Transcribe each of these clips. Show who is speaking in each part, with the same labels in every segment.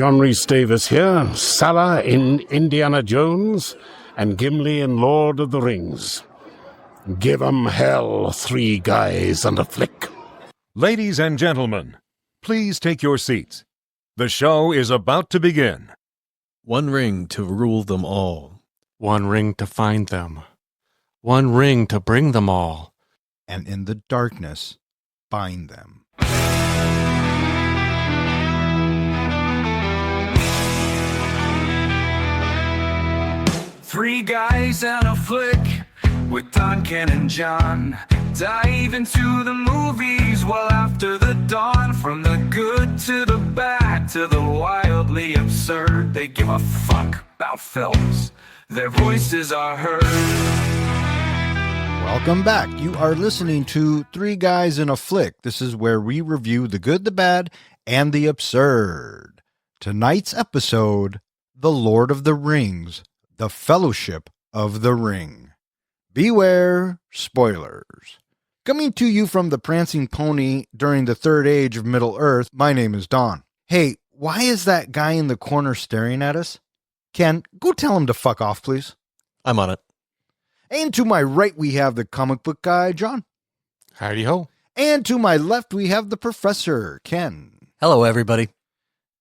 Speaker 1: John Rhys Davis here, Salah in Indiana Jones, and Gimli in Lord of the Rings. Give 'em hell, three guys and a flick.
Speaker 2: Ladies and gentlemen, please take your seats. The show is about to begin.
Speaker 3: One ring to rule them all.
Speaker 4: One ring to find them. One ring to bring them all.
Speaker 5: And in the darkness, bind them.
Speaker 6: Three guys and a flick with Duncan and John. Dive into the movies well after the dawn. From the good to the bad to the wildly absurd. They give a fuck about films. Their voices are heard.
Speaker 5: Welcome back. You are listening to Three Guys in a Flick. This is where we review the good, the bad, and the absurd. Tonight's episode, The Lord of the Rings, The Fellowship of the Ring. Beware spoilers. Coming to you from the Prancing Pony during the Third Age of Middle-earth, my name is Don. Hey, why is that guy in the corner staring at us? Ken, go tell him to fuck off, please.
Speaker 3: I'm on it.
Speaker 5: And to my right, we have the comic book guy, John.
Speaker 4: Howdy ho.
Speaker 5: And to my left, we have the professor, Ken.
Speaker 3: Hello, everybody.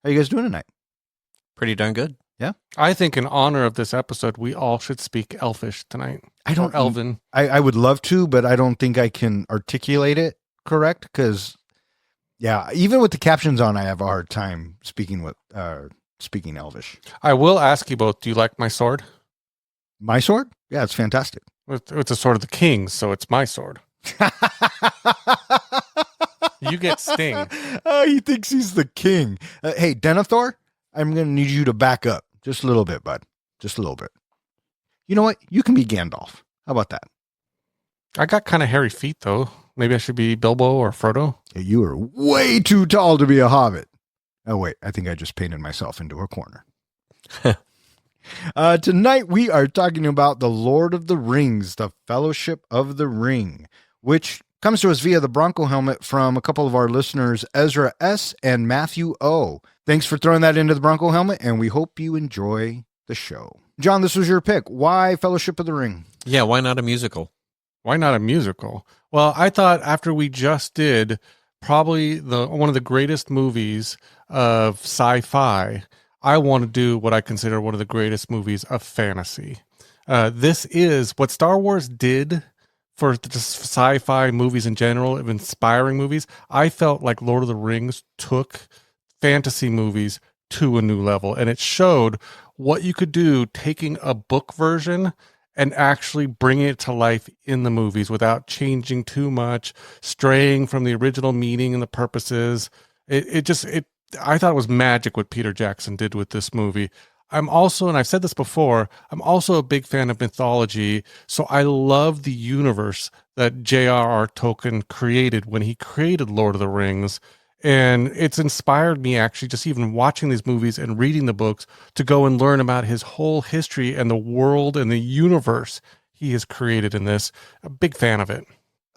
Speaker 5: How you guys doing tonight?
Speaker 3: Pretty darn good.
Speaker 5: Yeah?
Speaker 4: I think in honor of this episode, we all should speak Elfish tonight. Or Elven.
Speaker 5: I would love to, but I don't think I can articulate it correct because, yeah, even with the captions on, I have a hard time speaking Elvish.
Speaker 4: I will ask you both, do you like my sword?
Speaker 5: My sword? Yeah, it's fantastic.
Speaker 4: It's a sword of the kings, so it's my sword. You get Sting.
Speaker 5: Oh, he thinks he's the king. Hey, Denethor, I'm going to need you to back up. Just a little bit, bud. Just a little bit. You know what? You can be Gandalf. How about that?
Speaker 4: I got kind of hairy feet, though. Maybe I should be Bilbo or Frodo.
Speaker 5: Hey, you are way too tall to be a hobbit. Oh, wait. I think I just painted myself into a corner. Tonight, we are talking about The Lord of the Rings, The Fellowship of the Ring, which comes to us via the Bronco helmet from a couple of our listeners, Ezra S. and Matthew O. Thanks for throwing that into the Bronco helmet, and we hope you enjoy the show. John, this was your pick. Why Fellowship of the Ring?
Speaker 3: Yeah, why not a musical?
Speaker 4: Why not a musical? Well, I thought after we just did probably one of the greatest movies of sci-fi, I want to do what I consider one of the greatest movies of fantasy. This is what Star Wars did for just sci-fi movies in general, of inspiring movies. I felt like Lord of the Rings took fantasy movies to a new level, and it showed what you could do taking a book version and actually bringing it to life in the movies without changing too much, straying from the original meaning and the purposes. I thought it was magic what Peter Jackson did with this movie. I'm also, and I've said this before, I'm also a big fan of mythology, so I love the universe that J.R.R. Tolkien created when he created Lord of the Rings, and it's inspired me actually just even watching these movies and reading the books to go and learn about his whole history and the world and the universe he has created in this. A big fan of it.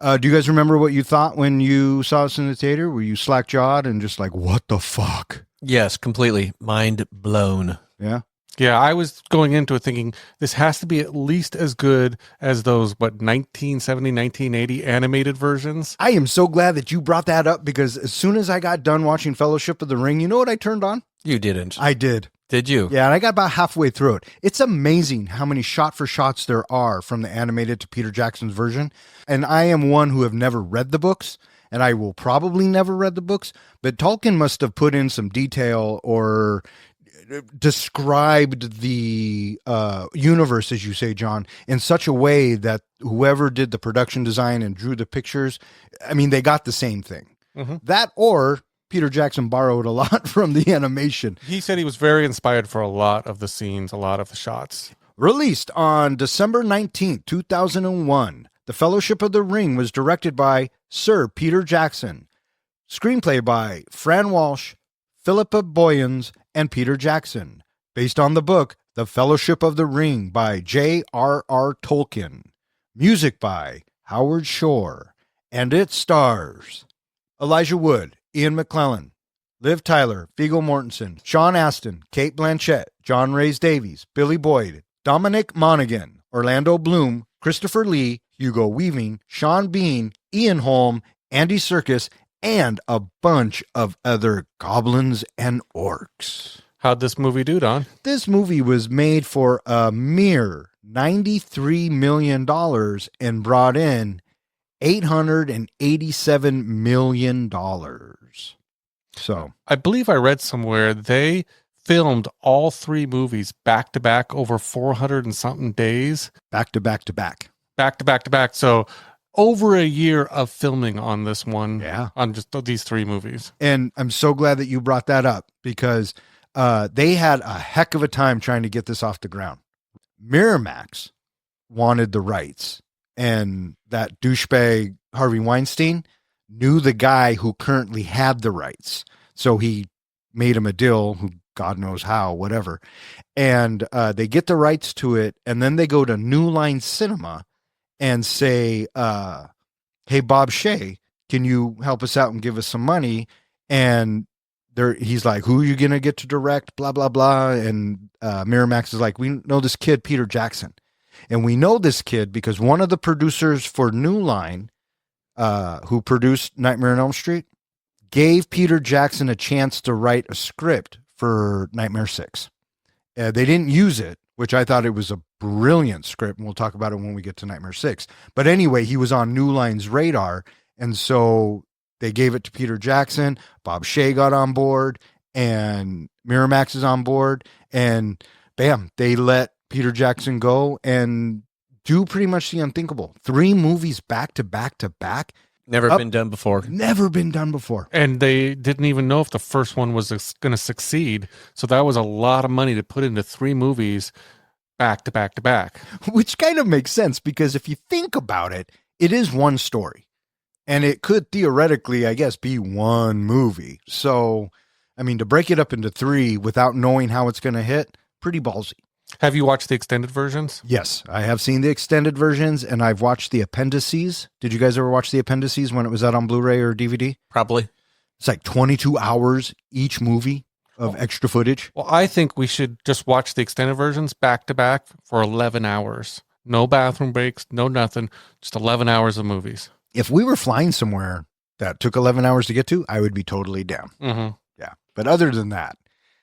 Speaker 5: Do you guys remember what you thought when you saw us in the theater? Were you slack-jawed and just like, what the fuck?
Speaker 3: Yes, completely. Mind blown.
Speaker 5: Yeah?
Speaker 4: Yeah, I was going into it thinking this has to be at least as good as those, 1970, 1980 animated versions.
Speaker 5: I am so glad that you brought that up because as soon as I got done watching Fellowship of the Ring, you know what I turned on?
Speaker 3: You didn't.
Speaker 5: I did.
Speaker 3: Did you?
Speaker 5: Yeah, and I got about halfway through it. It's amazing how many shot-for-shots there are from the animated to Peter Jackson's version. And I am one who have never read the books, and I will probably never read the books, but Tolkien must have put in some detail or described the universe, as you say, John, in such a way that whoever did the production design and drew the pictures, I mean, they got the same thing. Mm-hmm. That or Peter Jackson borrowed a lot from the animation.
Speaker 4: He said he was very inspired for a lot of the scenes, a lot of the shots.
Speaker 5: Released on December 19th, 2001, The Fellowship of the Ring was directed by Sir Peter Jackson. Screenplay by Fran Walsh, Philippa Boyens, and Peter Jackson. Based on the book The Fellowship of the Ring by J.R.R. Tolkien. Music by Howard Shore. And it stars Elijah Wood, Ian McClellan, Liv Tyler, Viggo Mortensen, Sean Astin, Kate Blanchett, John Rhys Davies, Billy Boyd, Dominic Monaghan, Orlando Bloom, Christopher Lee, Hugo Weaving, Sean Bean, Ian Holm, Andy Serkis, and a bunch of other goblins and orcs.
Speaker 4: How'd this movie do, Don?
Speaker 5: This movie was made for a mere $93 million and brought in $887 million. So
Speaker 4: I believe I read somewhere they filmed all three movies back to back over 400 and something days.
Speaker 5: back to back to back.
Speaker 4: Back to back to back. So over a year of filming on this one.
Speaker 5: Yeah.
Speaker 4: On just these three movies.
Speaker 5: And I'm so glad that you brought that up because they had a heck of a time trying to get this off the ground. Miramax wanted the rights, and that douchebag Harvey Weinstein knew the guy who currently had the rights. So he made him a deal, who God knows how, whatever. And they get the rights to it, and then they go to New Line Cinema and say, hey, Bob Shea, can you help us out and give us some money? And he's like, who are you going to get to direct? Blah, blah, blah. And Miramax is like, we know this kid, Peter Jackson. And we know this kid because one of the producers for New Line, who produced Nightmare on Elm Street, gave Peter Jackson a chance to write a script for Nightmare 6. They didn't use it, which I thought it was a brilliant script. And we'll talk about it when we get to Nightmare 6. But anyway, he was on New Line's radar. And so they gave it to Peter Jackson. Bob Shea got on board, and Miramax is on board, and bam, they let Peter Jackson go and do pretty much the unthinkable. 3 movies back to back to back.
Speaker 3: Never been done before.
Speaker 5: Never been done before.
Speaker 4: And they didn't even know if the first one was going to succeed. So that was a lot of money to put into 3 movies back to back to back.
Speaker 5: Which kind of makes sense because if you think about it, it is one story. And it could theoretically, I guess, be one movie. So, I mean, to break it up into 3 without knowing how it's going to hit, pretty ballsy.
Speaker 4: Have you watched the extended versions?
Speaker 5: Yes, I have seen the extended versions, and I've watched the appendices. Did you guys ever watch the appendices when it was out on Blu-ray or DVD?
Speaker 3: Probably.
Speaker 5: It's like 22 hours each movie of extra footage.
Speaker 4: Well, I think we should just watch the extended versions back to back for 11 hours. No bathroom breaks, no nothing. Just 11 hours of movies.
Speaker 5: If we were flying somewhere that took 11 hours to get to, I would be totally down.
Speaker 4: Mm-hmm.
Speaker 5: Yeah. But other than that,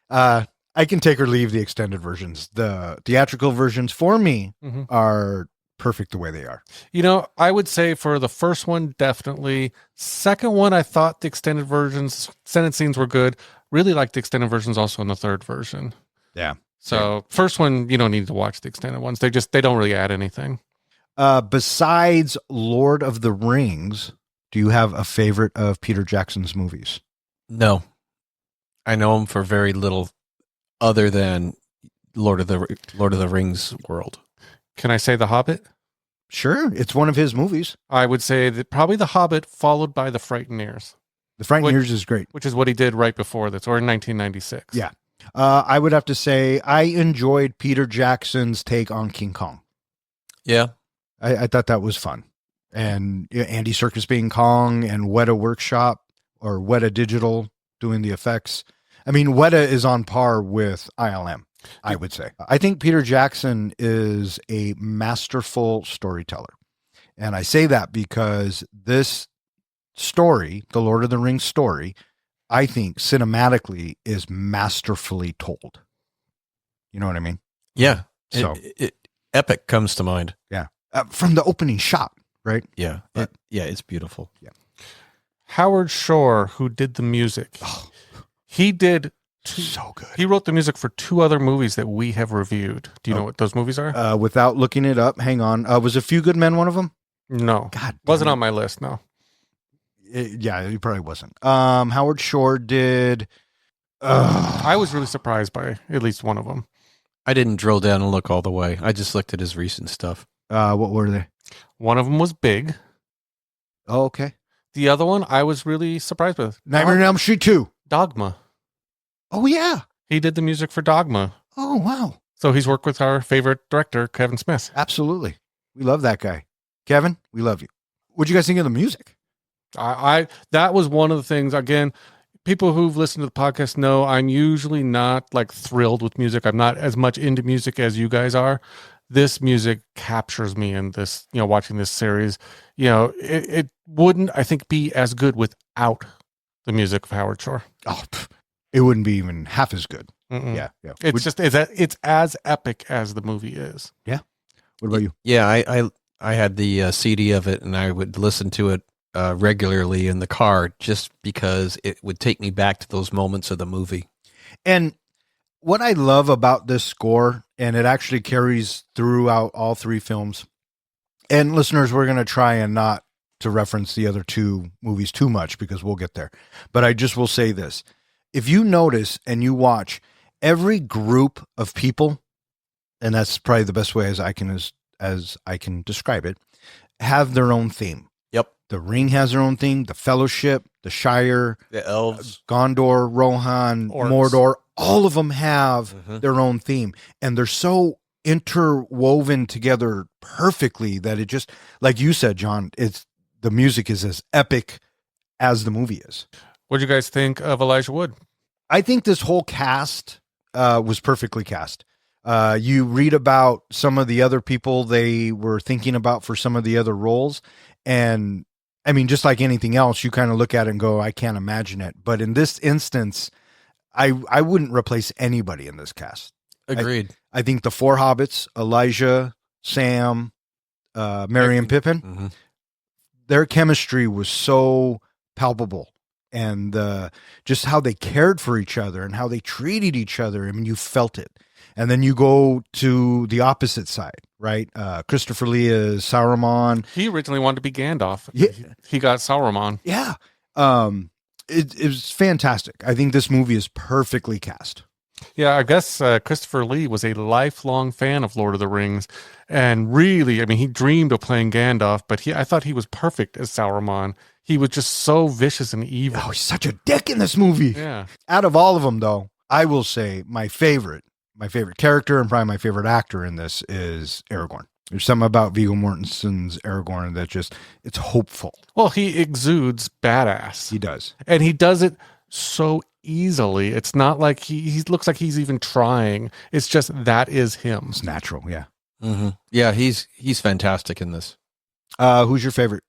Speaker 5: I can take or leave the extended versions. The theatrical versions for me are perfect the way they are.
Speaker 4: You know, I would say for the first one, definitely. Second one, I thought the extended versions, extended scenes were good. Really liked the extended versions also in the third version.
Speaker 5: Yeah.
Speaker 4: So first one, you don't need to watch the extended ones. They don't really add anything.
Speaker 5: Besides Lord of the Rings, do you have a favorite of Peter Jackson's movies?
Speaker 3: No. I know him for very little other than Lord of the Rings world.
Speaker 4: Can I say The Hobbit?
Speaker 5: Sure. It's one of his movies.
Speaker 4: I would say that probably The Hobbit followed by The Frighteners.
Speaker 5: The Frighteners is great.
Speaker 4: Which is what he did right before this, or in 1996.
Speaker 5: Yeah. I would have to say I enjoyed Peter Jackson's take on King Kong.
Speaker 3: Yeah.
Speaker 5: I thought that was fun. And Andy Serkis being Kong and Weta Workshop or Weta Digital doing the effects. I mean, Weta is on par with ILM, I would say. I think Peter Jackson is a masterful storyteller. And I say that because this story, the Lord of the Rings story, I think cinematically is masterfully told. You know what I mean?
Speaker 3: Yeah.
Speaker 5: So
Speaker 3: Epic comes to mind.
Speaker 5: Yeah. From the opening shot, right?
Speaker 3: Yeah. It's beautiful.
Speaker 5: Yeah.
Speaker 4: Howard Shore, who did the music, he did
Speaker 5: so good.
Speaker 4: He wrote the music for 2 other movies that we have reviewed. Do you know what those movies are?
Speaker 5: Without looking it up, hang on. Was A Few Good Men one of them?
Speaker 4: No.
Speaker 5: God,
Speaker 4: wasn't on my list. No.
Speaker 5: Yeah, it probably wasn't. Howard Shore did.
Speaker 4: I was really surprised by at least one of them.
Speaker 3: I didn't drill down and look all the way. I just looked at his recent stuff.
Speaker 5: What were they?
Speaker 4: One of them was Big.
Speaker 5: Oh, okay.
Speaker 4: The other one I was really surprised with.
Speaker 5: Nightmare on Elm Street 2.
Speaker 4: Dogma.
Speaker 5: Oh, yeah.
Speaker 4: He did the music for Dogma.
Speaker 5: Oh, wow.
Speaker 4: So he's worked with our favorite director, Kevin Smith.
Speaker 5: Absolutely. We love that guy. Kevin, we love you. What'd you guys think of the music?
Speaker 4: That was one of the things, again, people who've listened to the podcast know I'm usually not like thrilled with music. I'm not as much into music as you guys are. This music captures me in this, watching this series. It wouldn't, I think, be as good without the music of Howard Shore.
Speaker 5: Oh, it wouldn't be even half as good.
Speaker 4: Mm-mm.
Speaker 5: Yeah.
Speaker 4: It's as epic as the movie is.
Speaker 5: Yeah. What about you?
Speaker 3: Yeah, I had the CD of it, and I would listen to it regularly in the car just because it would take me back to those moments of the movie.
Speaker 5: And what I love about this score, and it actually carries throughout all three films, and listeners, we're going to try and not to reference the other two movies too much because we'll get there. But I just will say this. If you notice and you watch, every group of people, and that's probably the best way as I can describe it, have their own theme.
Speaker 3: Yep.
Speaker 5: The Ring has their own theme. The Fellowship, the Shire,
Speaker 3: The elves,
Speaker 5: Gondor, Rohan,
Speaker 4: Orcs.
Speaker 5: Mordor, all of them have their own theme, and they're so interwoven together perfectly that it just, like you said, John, the music is as epic as the movie is.
Speaker 4: What do you guys think of Elijah Wood?
Speaker 5: I think this whole cast was perfectly cast. You read about some of the other people they were thinking about for some of the other roles. And I mean, just like anything else, you kind of look at it and go, I can't imagine it. But in this instance, I wouldn't replace anybody in this cast.
Speaker 3: agreed.
Speaker 5: I think the four hobbits, Elijah, Sam, Merry and Pippin,
Speaker 3: Mm-hmm.
Speaker 5: their chemistry was so palpable. And just how they cared for each other and how they treated each other. I mean, you felt it. And then you go to the opposite side, right? Christopher Lee is Saruman.
Speaker 4: He originally wanted to be Gandalf.
Speaker 5: Yeah.
Speaker 4: He got Sauron.
Speaker 5: Yeah. It was fantastic. I think this movie is perfectly cast.
Speaker 4: Yeah, I guess Christopher Lee was a lifelong fan of Lord of the Rings. And really, I mean, he dreamed of playing Gandalf, but I thought he was perfect as Sauron. He was just so vicious and evil.
Speaker 5: Oh, he's such a dick in this movie.
Speaker 4: Yeah.
Speaker 5: Out of all of them, though, I will say my favorite character and probably my favorite actor in this is Aragorn. There's something about Viggo Mortensen's Aragorn that it's hopeful.
Speaker 4: Well, he exudes badass.
Speaker 5: He does.
Speaker 4: And he does it so easily. It's not like he looks like he's even trying. It's just that is him.
Speaker 5: It's natural, yeah.
Speaker 3: Mm-hmm. Yeah, he's fantastic in this.
Speaker 5: Who's your favorite?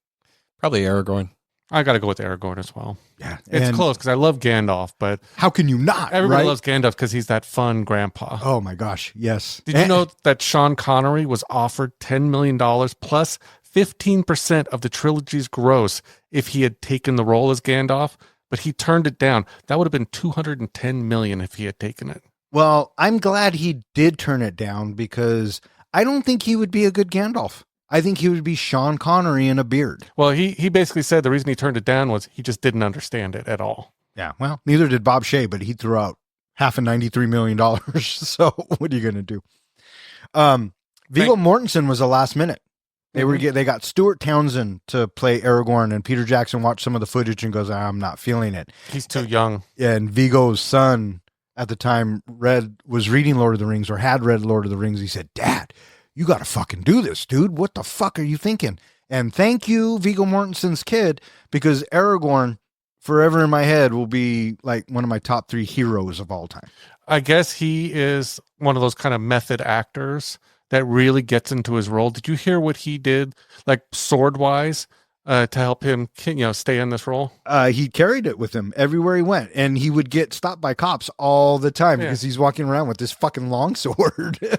Speaker 3: Probably Aragorn.
Speaker 4: I got to go with Aragorn as well.
Speaker 5: Yeah.
Speaker 4: It's
Speaker 5: And
Speaker 4: close because I love Gandalf, but
Speaker 5: how can you not?
Speaker 4: everybody
Speaker 5: right?
Speaker 4: loves Gandalf because he's that fun grandpa.
Speaker 5: Oh my gosh, yes.
Speaker 4: Did you know that Sean Connery was offered $10 million plus 15% of the trilogy's gross if he had taken the role as Gandalf? But he turned it down. That would have been $210 million if he had taken it.
Speaker 5: Well, I'm glad he did turn it down because I don't think he would be a good Gandalf. I think he would be Sean Connery in a beard.
Speaker 4: Well, he basically said the reason he turned it down was he just didn't understand it at all.
Speaker 5: Yeah, well, neither did Bob Shea, but he threw out half of $93 million. So what are you going to do? Viggo Mortensen was a last minute. They got Stuart Townsend to play Aragorn, and Peter Jackson watched some of the footage and goes, I'm not feeling it.
Speaker 4: He's too young.
Speaker 5: And Viggo's son at the time was reading Lord of the Rings or had read Lord of the Rings. He said, Dad, you got to fucking do this, dude. What the fuck are you thinking? And thank you, Viggo Mortensen's kid, because Aragorn forever in my head will be like one of my top 3 heroes of all time.
Speaker 4: I guess he is one of those kind of method actors that really gets into his role. Did you hear what he did, like sword-wise, to help him, stay in this role?
Speaker 5: He carried it with him everywhere he went, and he would get stopped by cops all the time because he's walking around with this fucking long sword.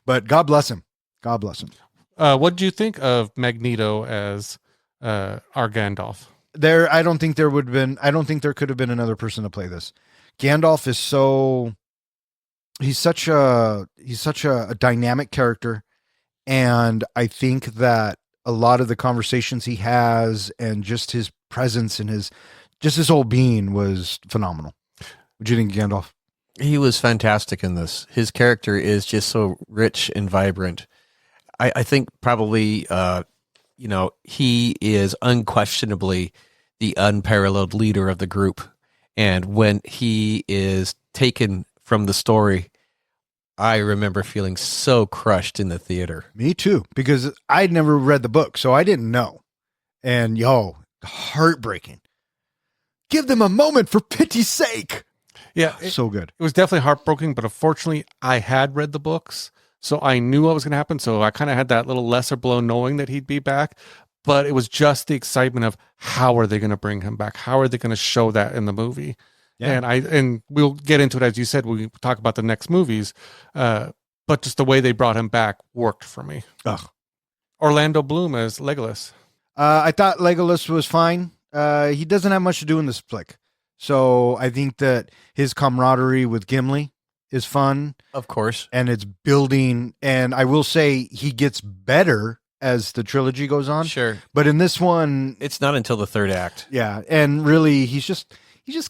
Speaker 5: But God bless him. God bless him.
Speaker 4: What did you think of Magneto as our Gandalf?
Speaker 5: I don't think there could have been another person to play this. Gandalf is he's such a dynamic character, and I think that a lot of the conversations he has and just his presence and his whole being was phenomenal. What do you think, Gandalf?
Speaker 3: He was fantastic in this. His character is just so rich and vibrant. I think probably, he is unquestionably the unparalleled leader of the group. And when he is taken from the story, I remember feeling so crushed in the theater.
Speaker 5: Me too, because I'd never read the book, so I didn't know. And heartbreaking. Give them a moment for pity's sake.
Speaker 4: Yeah,
Speaker 5: So good.
Speaker 4: it was definitely heartbreaking, but unfortunately, I had read the books, so I knew what was going to happen. So I kind of had that little lesser blow knowing that he'd be back. But it was just the excitement of how are they going to bring him back? How are they going to show that in the movie?
Speaker 5: Yeah.
Speaker 4: And we'll get into it, as you said, when we talk about the next movies. But just the way they brought him back worked for me.
Speaker 5: Ugh.
Speaker 4: Orlando Bloom as Legolas.
Speaker 5: I thought Legolas was fine. He doesn't have much to do in this flick. So I think that his camaraderie with Gimli is fun.
Speaker 3: Of course.
Speaker 5: And it's building. And I will say he gets better as the trilogy goes on.
Speaker 3: Sure.
Speaker 5: But in this one,
Speaker 3: It's not until the third act.
Speaker 5: yeah. And really, he's just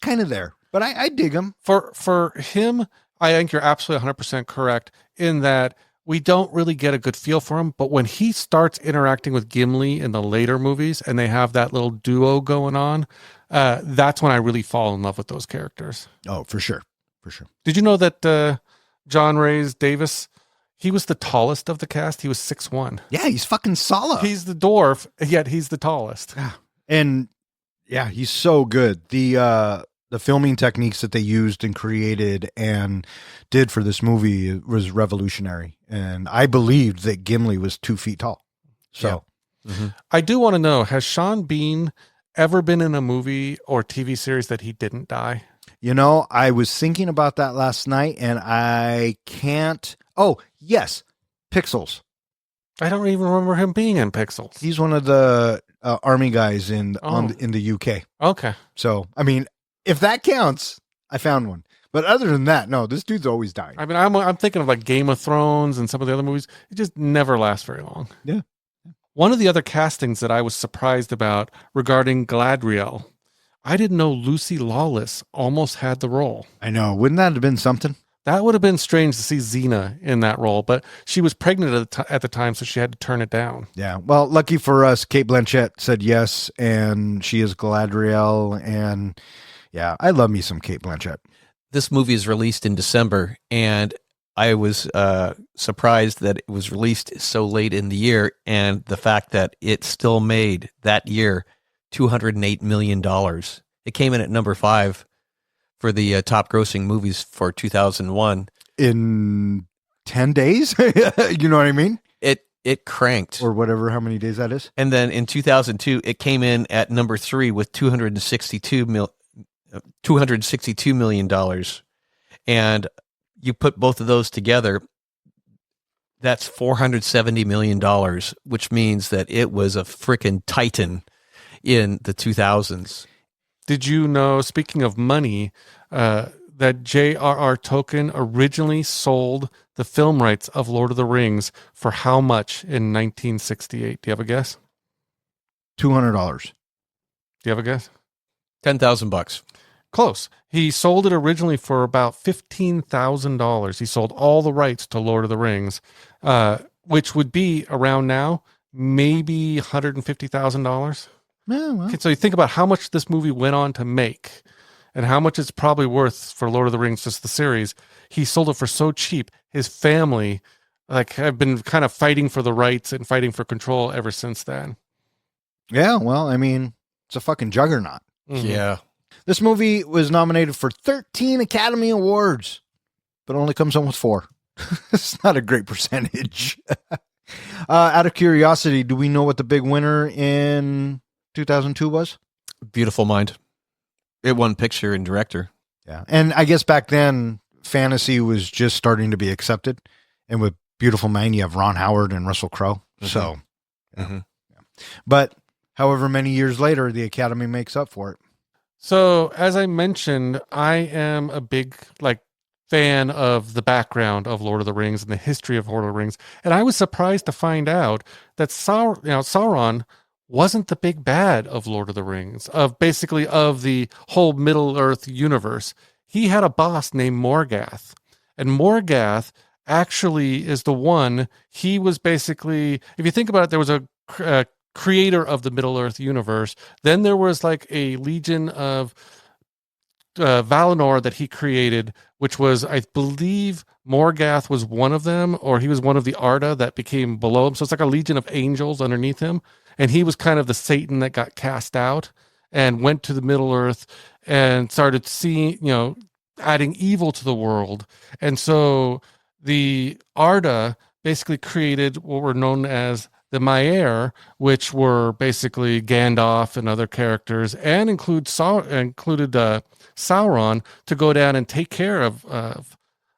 Speaker 5: kind of there. But I dig him.
Speaker 4: For him, I think you're absolutely 100% correct in that we don't really get a good feel for him. But when he starts interacting with Gimli in the later movies and they have that little duo going on, that's when I really fall in love with those characters.
Speaker 5: Oh, for sure. For sure.
Speaker 4: Did you know that John Rhys Davis, he was the tallest of the cast? He was 6'1".
Speaker 5: Yeah, he's fucking solid.
Speaker 4: He's the dwarf, yet he's the tallest.
Speaker 5: And yeah, he's so good. The filming techniques that they used and created and did for this movie was revolutionary. And I believed that Gimli was 2 feet tall. So
Speaker 4: I do want to know, has Sean Bean ever been in a movie or TV series that he didn't die?
Speaker 5: You know, I was thinking about that last night and I can't. Oh, yes. Pixels.
Speaker 4: I don't even remember him being in Pixels.
Speaker 5: He's one of the army guys in the UK.
Speaker 4: Okay.
Speaker 5: So, I mean, if that counts, I found one. But other than that, no, this dude's always dying.
Speaker 4: I mean, I'm thinking of like Game of Thrones and some of the other movies. It just never lasts very long.
Speaker 5: Yeah.
Speaker 4: One of the other castings that I was surprised about regarding Galadriel, I didn't know Lucy Lawless almost had the role.
Speaker 5: I know. Wouldn't that have been something?
Speaker 4: That would have been strange to see Xena in that role, but she was pregnant at the time, so she had to turn it down.
Speaker 5: Yeah. Well, lucky for us, Kate Blanchett said yes, and she is Galadriel. And yeah, I love me some Kate Blanchett.
Speaker 3: This movie is released in December, and I was surprised that it was released so late in the year, and the fact that it still made that year $208 million. It came in at number 5 for the top grossing movies for 2001.
Speaker 5: In 10 days? You know what I mean?
Speaker 3: It cranked.
Speaker 5: Or whatever, how many days that is.
Speaker 3: And then in 2002, it came in at number 3 with $262 million. And you put both of those together, that's $470 million, which means that it was a freaking titan in the 2000s.
Speaker 4: Did you know, speaking of money, that J.R.R. Tolkien originally sold the film rights of Lord of the Rings for how much in 1968? Do you have a guess?
Speaker 5: $200.
Speaker 4: Do you have a guess?
Speaker 3: $10,000.
Speaker 4: Close. He sold it originally for about $15,000. He sold all the rights to Lord of the Rings, which would be around now maybe $150,000.
Speaker 5: Yeah, well.
Speaker 4: Okay, so you think about how much this movie went on to make and how much it's probably worth for Lord of the Rings, just the series. He sold it for so cheap. His family have been kind of fighting for the rights and fighting for control ever since then.
Speaker 5: Yeah, well, I mean, it's a fucking juggernaut.
Speaker 4: Mhm.
Speaker 3: Yeah.
Speaker 5: This movie was nominated for 13 Academy Awards, but only comes home with 4. It's not a great percentage. Out of curiosity, do we know what the big winner in 2002 was?
Speaker 3: Beautiful Mind. It won picture and director.
Speaker 5: Yeah. And I guess back then, fantasy was just starting to be accepted. And with Beautiful Mind, you have Ron Howard and Russell Crowe.
Speaker 3: Mhm.
Speaker 5: So, yeah.
Speaker 3: Mhm.
Speaker 5: Yeah. But however many years later, the Academy makes up for it.
Speaker 4: So, as I mentioned, I am a big fan of the background of Lord of the Rings and the history of Lord of the Rings, and I was surprised to find out that Sauron wasn't the big bad of Lord of the Rings, of the whole Middle Earth universe. He had a boss named Morgoth, and Morgoth actually is the one. He was basically, if you think about it, there was a creator of the Middle Earth universe. Then there was like a legion of Valinor that he created, which was, I believe, Morgoth was one of them, or he was one of the Arda that became below him. So it's like a legion of angels underneath him. And he was kind of the Satan that got cast out. and went to the Middle Earth and started seeing, adding evil to the world. And so the Arda basically created what were known as the Maiar, which were basically Gandalf and other characters, and included Sauron to go down and take care of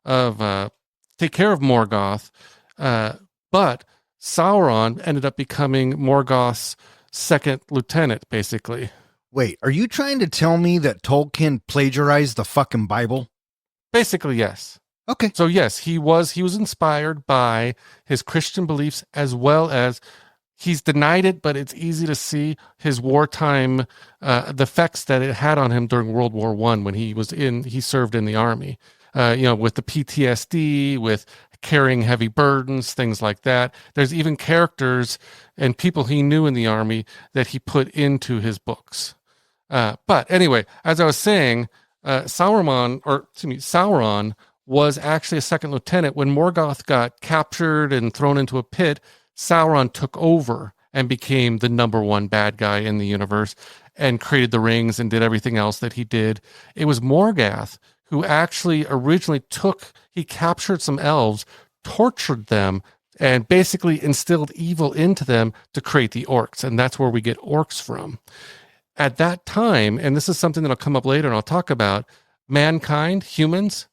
Speaker 4: Morgoth. But Sauron ended up becoming Morgoth's second lieutenant, basically.
Speaker 5: Wait, are you trying to tell me that Tolkien plagiarized the fucking Bible?
Speaker 4: Basically, yes.
Speaker 5: Okay.
Speaker 4: So yes, he was inspired by his Christian beliefs, as well as he's denied it, but it's easy to see his wartime, the effects that it had on him during World War I when he served in the army, with the PTSD, with carrying heavy burdens, things like that. There's even characters and people he knew in the army that he put into his books. But anyway, as I was saying, Sauron was actually a second lieutenant. When Morgoth got captured and thrown into a pit, Sauron took over and became the number one bad guy in the universe and created the rings and did everything else that he did. It was Morgoth who actually originally he captured some elves, tortured them, and basically instilled evil into them to create the orcs. And that's where we get orcs from. At that time, and this is something that'll come up later and I'll talk about, mankind, humans,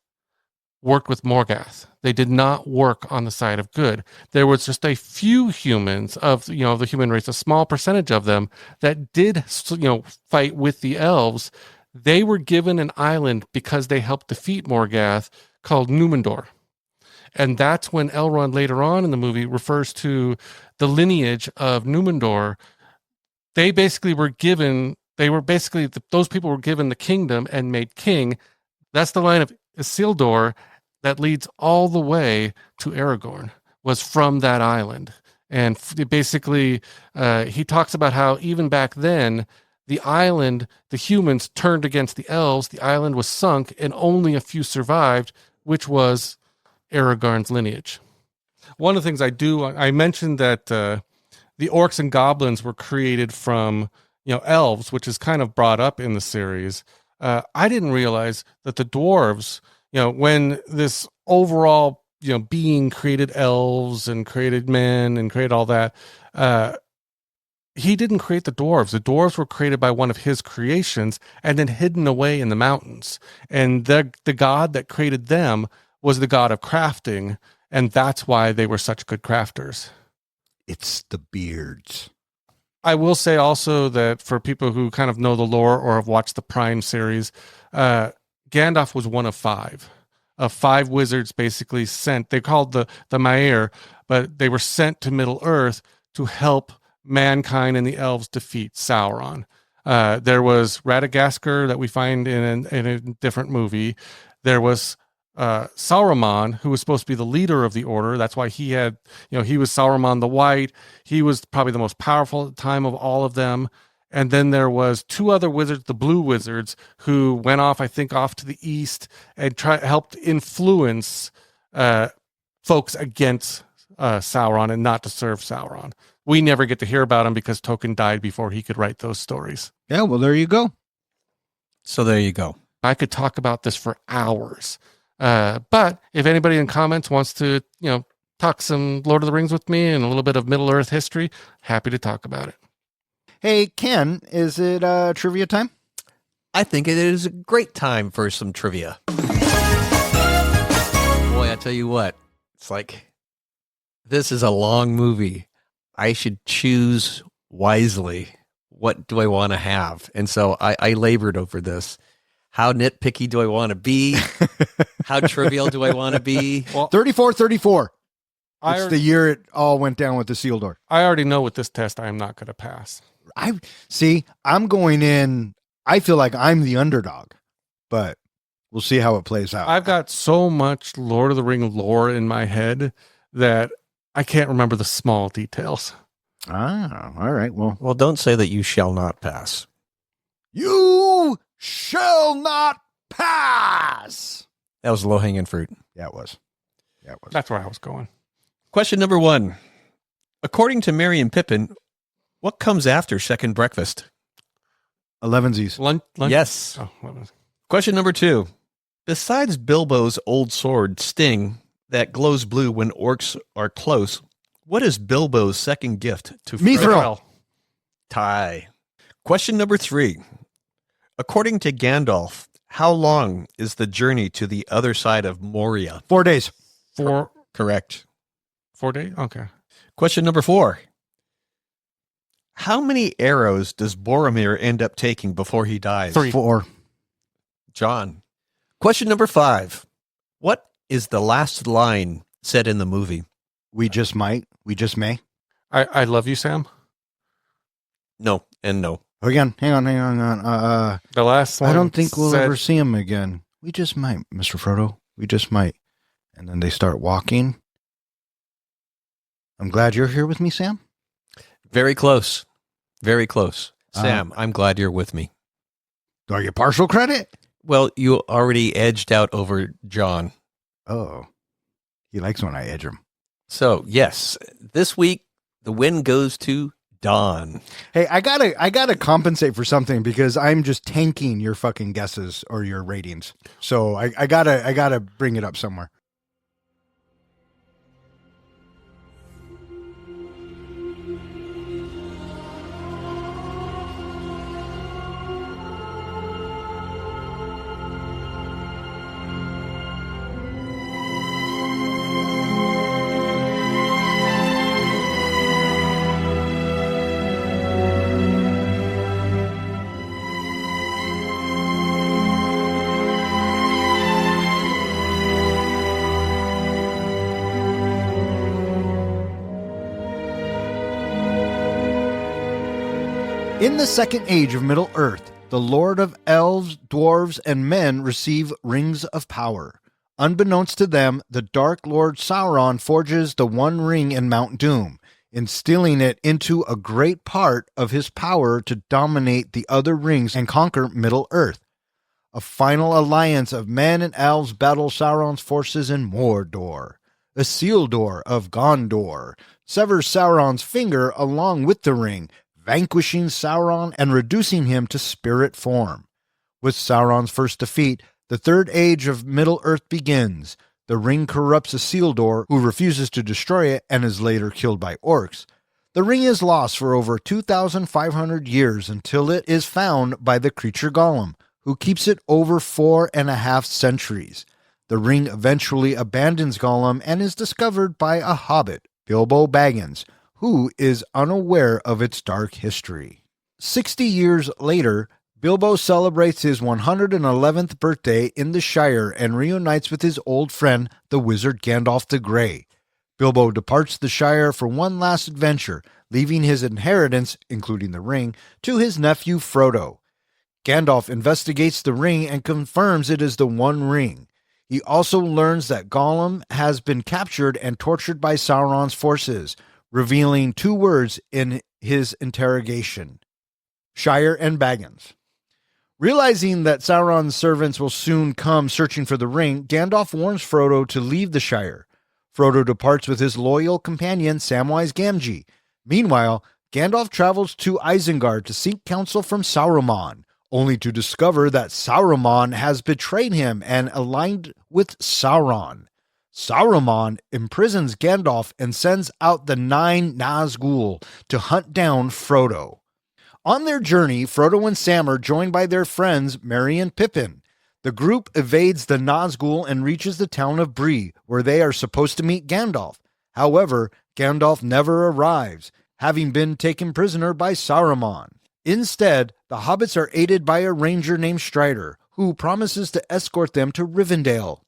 Speaker 4: worked with Morgoth. They did not work on the side of good. There was just a few humans of the human race, a small percentage of them that did fight with the elves. They were given an island because they helped defeat Morgoth called Númenor. And that's when Elrond later on in the movie refers to the lineage of Númenor. Those people were given the kingdom and made king. That's the line of Isildur that leads all the way to Aragorn, was from that island. And basically, he talks about how even back then, the island, the humans turned against the elves, the island was sunk, and only a few survived, which was Aragorn's lineage. One of the things I mentioned that the orcs and goblins were created from elves, which is kind of brought up in the series. I didn't realize that the dwarves, when this overall, being created elves and created men and created all that, he didn't create the dwarves. The dwarves were created by one of his creations and then hidden away in the mountains. And the god that created them was the god of crafting. And that's why they were such good crafters.
Speaker 5: It's the beards.
Speaker 4: I will say also that for people who kind of know the lore or have watched the Prime series, Gandalf was one of five wizards basically sent. They called the Maiar, but they were sent to Middle Earth to help mankind and the elves defeat Sauron. There was Radagast that we find in a different movie. There was Saruman, who was supposed to be the leader of the order. That's why he had, he was Saruman the White. He was probably the most powerful at the time of all of them. And then there was two other wizards, the Blue Wizards, who went off to the east and helped influence folks against Sauron and not to serve Sauron. We never get to hear about him because Tolkien died before he could write those stories.
Speaker 5: Yeah, well, there you go.
Speaker 3: So there you go.
Speaker 4: I could talk about this for hours. But if anybody in comments wants to, talk some Lord of the Rings with me and a little bit of Middle Earth history, happy to talk about it.
Speaker 5: Hey, Ken, is it trivia time?
Speaker 3: I think it is a great time for some trivia. Boy, I tell you what, it's like, this is a long movie. I should choose wisely. What do I want to have? And so I labored over this. How nitpicky do I want to be? How trivial do I want to be?
Speaker 5: Well, 34. It's the year it all went down with the Isildur.
Speaker 4: I already know with this test I am not going to pass.
Speaker 5: I'm going in. I feel like I'm the underdog, but we'll see how it plays out.
Speaker 4: I've got so much Lord of the Ring lore in my head that I can't remember the small details.
Speaker 5: Ah, all right. Well,
Speaker 3: don't say that you shall not pass.
Speaker 5: You shall not pass.
Speaker 3: That was low-hanging fruit.
Speaker 5: Yeah, it was.
Speaker 4: That's where I was going.
Speaker 3: Question number 1. According to Merry and Pippin, what comes after second breakfast?
Speaker 5: Elevensies.
Speaker 4: Lunch?
Speaker 3: Yes.
Speaker 4: Oh, what was-
Speaker 3: Question number 2. Besides Bilbo's old sword, Sting, that glows blue when orcs are close, what is Bilbo's second gift to
Speaker 5: Mithril.
Speaker 3: Tie. Question number 3. According to Gandalf, how long is the journey to the other side of Moria?
Speaker 5: 4 days.
Speaker 4: 4
Speaker 3: Correct.
Speaker 4: 4 days? Okay.
Speaker 3: Question number 4. How many arrows does Boromir end up taking before he dies?
Speaker 4: 3.
Speaker 5: 4.
Speaker 3: John. Question number 5. What is the last line said in the movie?
Speaker 5: We just might. We just may.
Speaker 4: I love you, Sam.
Speaker 3: No and no.
Speaker 5: Again, hang on.
Speaker 4: The last one.
Speaker 5: I don't think we'll
Speaker 4: said-
Speaker 5: ever see him again. We just might, Mr. Frodo. We just might. And then they start walking. I'm glad you're here with me, Sam.
Speaker 3: Very close. Very close. Sam, I'm glad you're with me.
Speaker 5: Do I get partial credit?
Speaker 3: Well, you already edged out over John.
Speaker 5: Oh, he likes when I edge him.
Speaker 3: So, yes, this week the win goes to Don.
Speaker 5: Hey, I gotta compensate for something because I'm just tanking your fucking guesses or your ratings. So I gotta bring it up somewhere. In the second age of Middle-earth, the Lord of Elves, Dwarves, and Men receive rings of power. Unbeknownst to them, the Dark Lord Sauron forges the One Ring in Mount Doom, instilling it into a great part of his power to dominate the other rings and conquer Middle-earth. A final alliance of men and elves battle Sauron's forces in Mordor. Isildur of Gondor severs Sauron's finger along with the ring, vanquishing Sauron and reducing him to spirit form. With Sauron's first defeat, the third age of Middle-earth begins. The ring corrupts Isildur, who refuses to destroy it and is later killed by orcs. The ring is lost for over 2,500 years until it is found by the creature Gollum, who keeps it over 4.5 centuries. The ring eventually abandons Gollum and is discovered by a hobbit, Bilbo Baggins, who is unaware of its dark history. 60 years later, Bilbo celebrates his 111th birthday in the Shire and reunites with his old friend, the wizard Gandalf the Grey. Bilbo departs the Shire for one last adventure, leaving his inheritance, including the ring, to his nephew Frodo. Gandalf investigates the ring and confirms it is the One Ring. He also learns that Gollum has been captured and tortured by Sauron's forces, revealing 2 words in his interrogation: Shire and Baggins. Realizing that Sauron's servants will soon come searching for the ring, Gandalf warns Frodo to leave the Shire. Frodo departs with his loyal companion Samwise Gamgee. Meanwhile, Gandalf travels to Isengard to seek counsel from Saruman, only to discover that Saruman has betrayed him and aligned with Sauron. Saruman imprisons Gandalf and sends out the 9 Nazgul to hunt down Frodo. On their journey, Frodo and Sam are joined by their friends Merry and Pippin. The group evades the Nazgul and reaches the town of Bree, where they are supposed to meet Gandalf. However, Gandalf never arrives, having been taken prisoner by Saruman. Instead, the hobbits are aided by a ranger named Strider, who promises to escort them to Rivendell.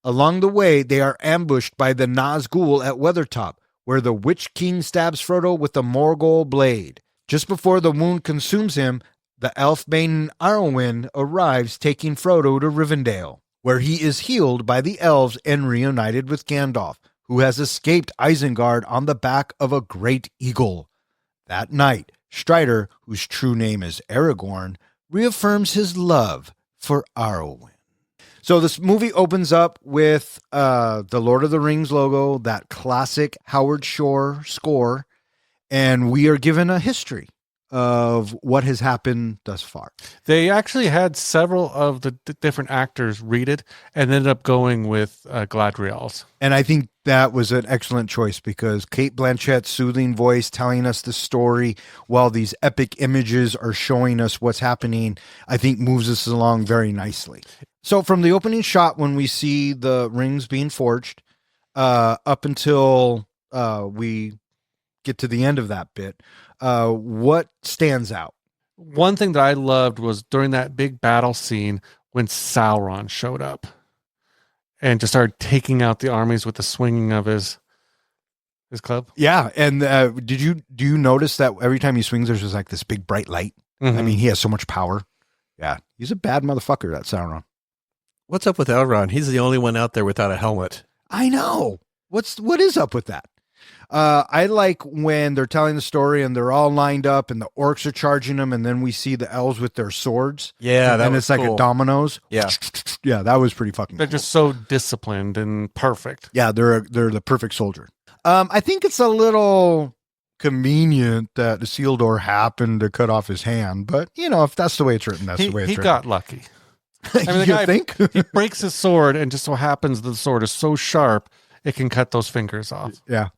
Speaker 5: Along the way, they are ambushed by the Nazgul at Weathertop, where the Witch King stabs Frodo with the Morgul blade. Just before the wound consumes him, the elf maiden Arwen arrives, taking Frodo to Rivendell, where he is healed by the elves and reunited with Gandalf, who has escaped Isengard on the back of a great eagle. That night, Strider, whose true name is Aragorn, reaffirms his love for Arwen. So this movie opens up with the Lord of the Rings logo, that classic Howard Shore score, and we are given a history of what has happened thus far.
Speaker 4: They actually had several of the different actors read it and ended up going with Gladriel's.
Speaker 5: And I think that was an excellent choice because Cate Blanchett's soothing voice telling us the story while these epic images are showing us what's happening, I think moves us along very nicely. So from the opening shot, when we see the rings being forged, up until we get to the end of that bit, what stands out?
Speaker 4: One thing that I loved was during that big battle scene when Sauron showed up and just started taking out the armies with the swinging of his club.
Speaker 5: Yeah, and do you notice that every time he swings, there's just like this big bright light?
Speaker 4: Mm-hmm.
Speaker 5: I mean, he has so much power. Yeah, he's a bad motherfucker, that Sauron.
Speaker 3: What's up with Elrond? He's the only one out there without a helmet.
Speaker 5: I know. What is up with that? I like when they're telling the story and they're all lined up and the orcs are charging them, and then we see the elves with their swords.
Speaker 3: Yeah, that
Speaker 5: and
Speaker 3: was
Speaker 5: it's like
Speaker 3: cool.
Speaker 5: a dominoes.
Speaker 3: Yeah.
Speaker 5: Yeah, that was pretty fucking
Speaker 4: They're
Speaker 5: cool.
Speaker 4: just so disciplined and perfect.
Speaker 5: Yeah, they're the perfect soldier. I think it's a little convenient that the Isildur happened to cut off his hand, but if that's the way it's written, that's the way it's
Speaker 4: He
Speaker 5: written.
Speaker 4: got lucky. I mean, the
Speaker 5: You
Speaker 4: guy,
Speaker 5: think?
Speaker 4: he breaks his sword, and just so happens the sword is so sharp it can cut those fingers off.
Speaker 5: Yeah.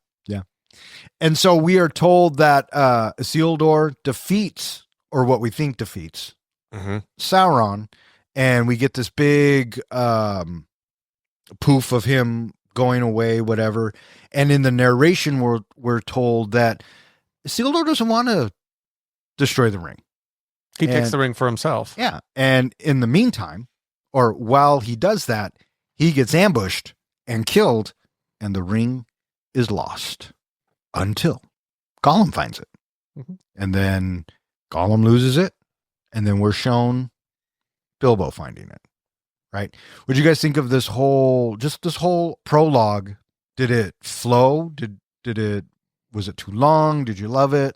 Speaker 5: And so we are told that Isildur defeats, or what we think defeats, Sauron, and we get this big poof of him going away, whatever. And in the narration, we're told that Isildur doesn't want to destroy the ring.
Speaker 4: He takes
Speaker 5: And-
Speaker 4: the ring for himself.
Speaker 5: Yeah. And in the meantime, or while he does that, he gets ambushed and killed, and the ring is lost until Gollum finds it.
Speaker 4: Mhm.
Speaker 5: And then Gollum loses it, and then we're shown Bilbo finding it. Right? What do you guys think of this whole prologue? Did it flow? Was it too long? Did you love it?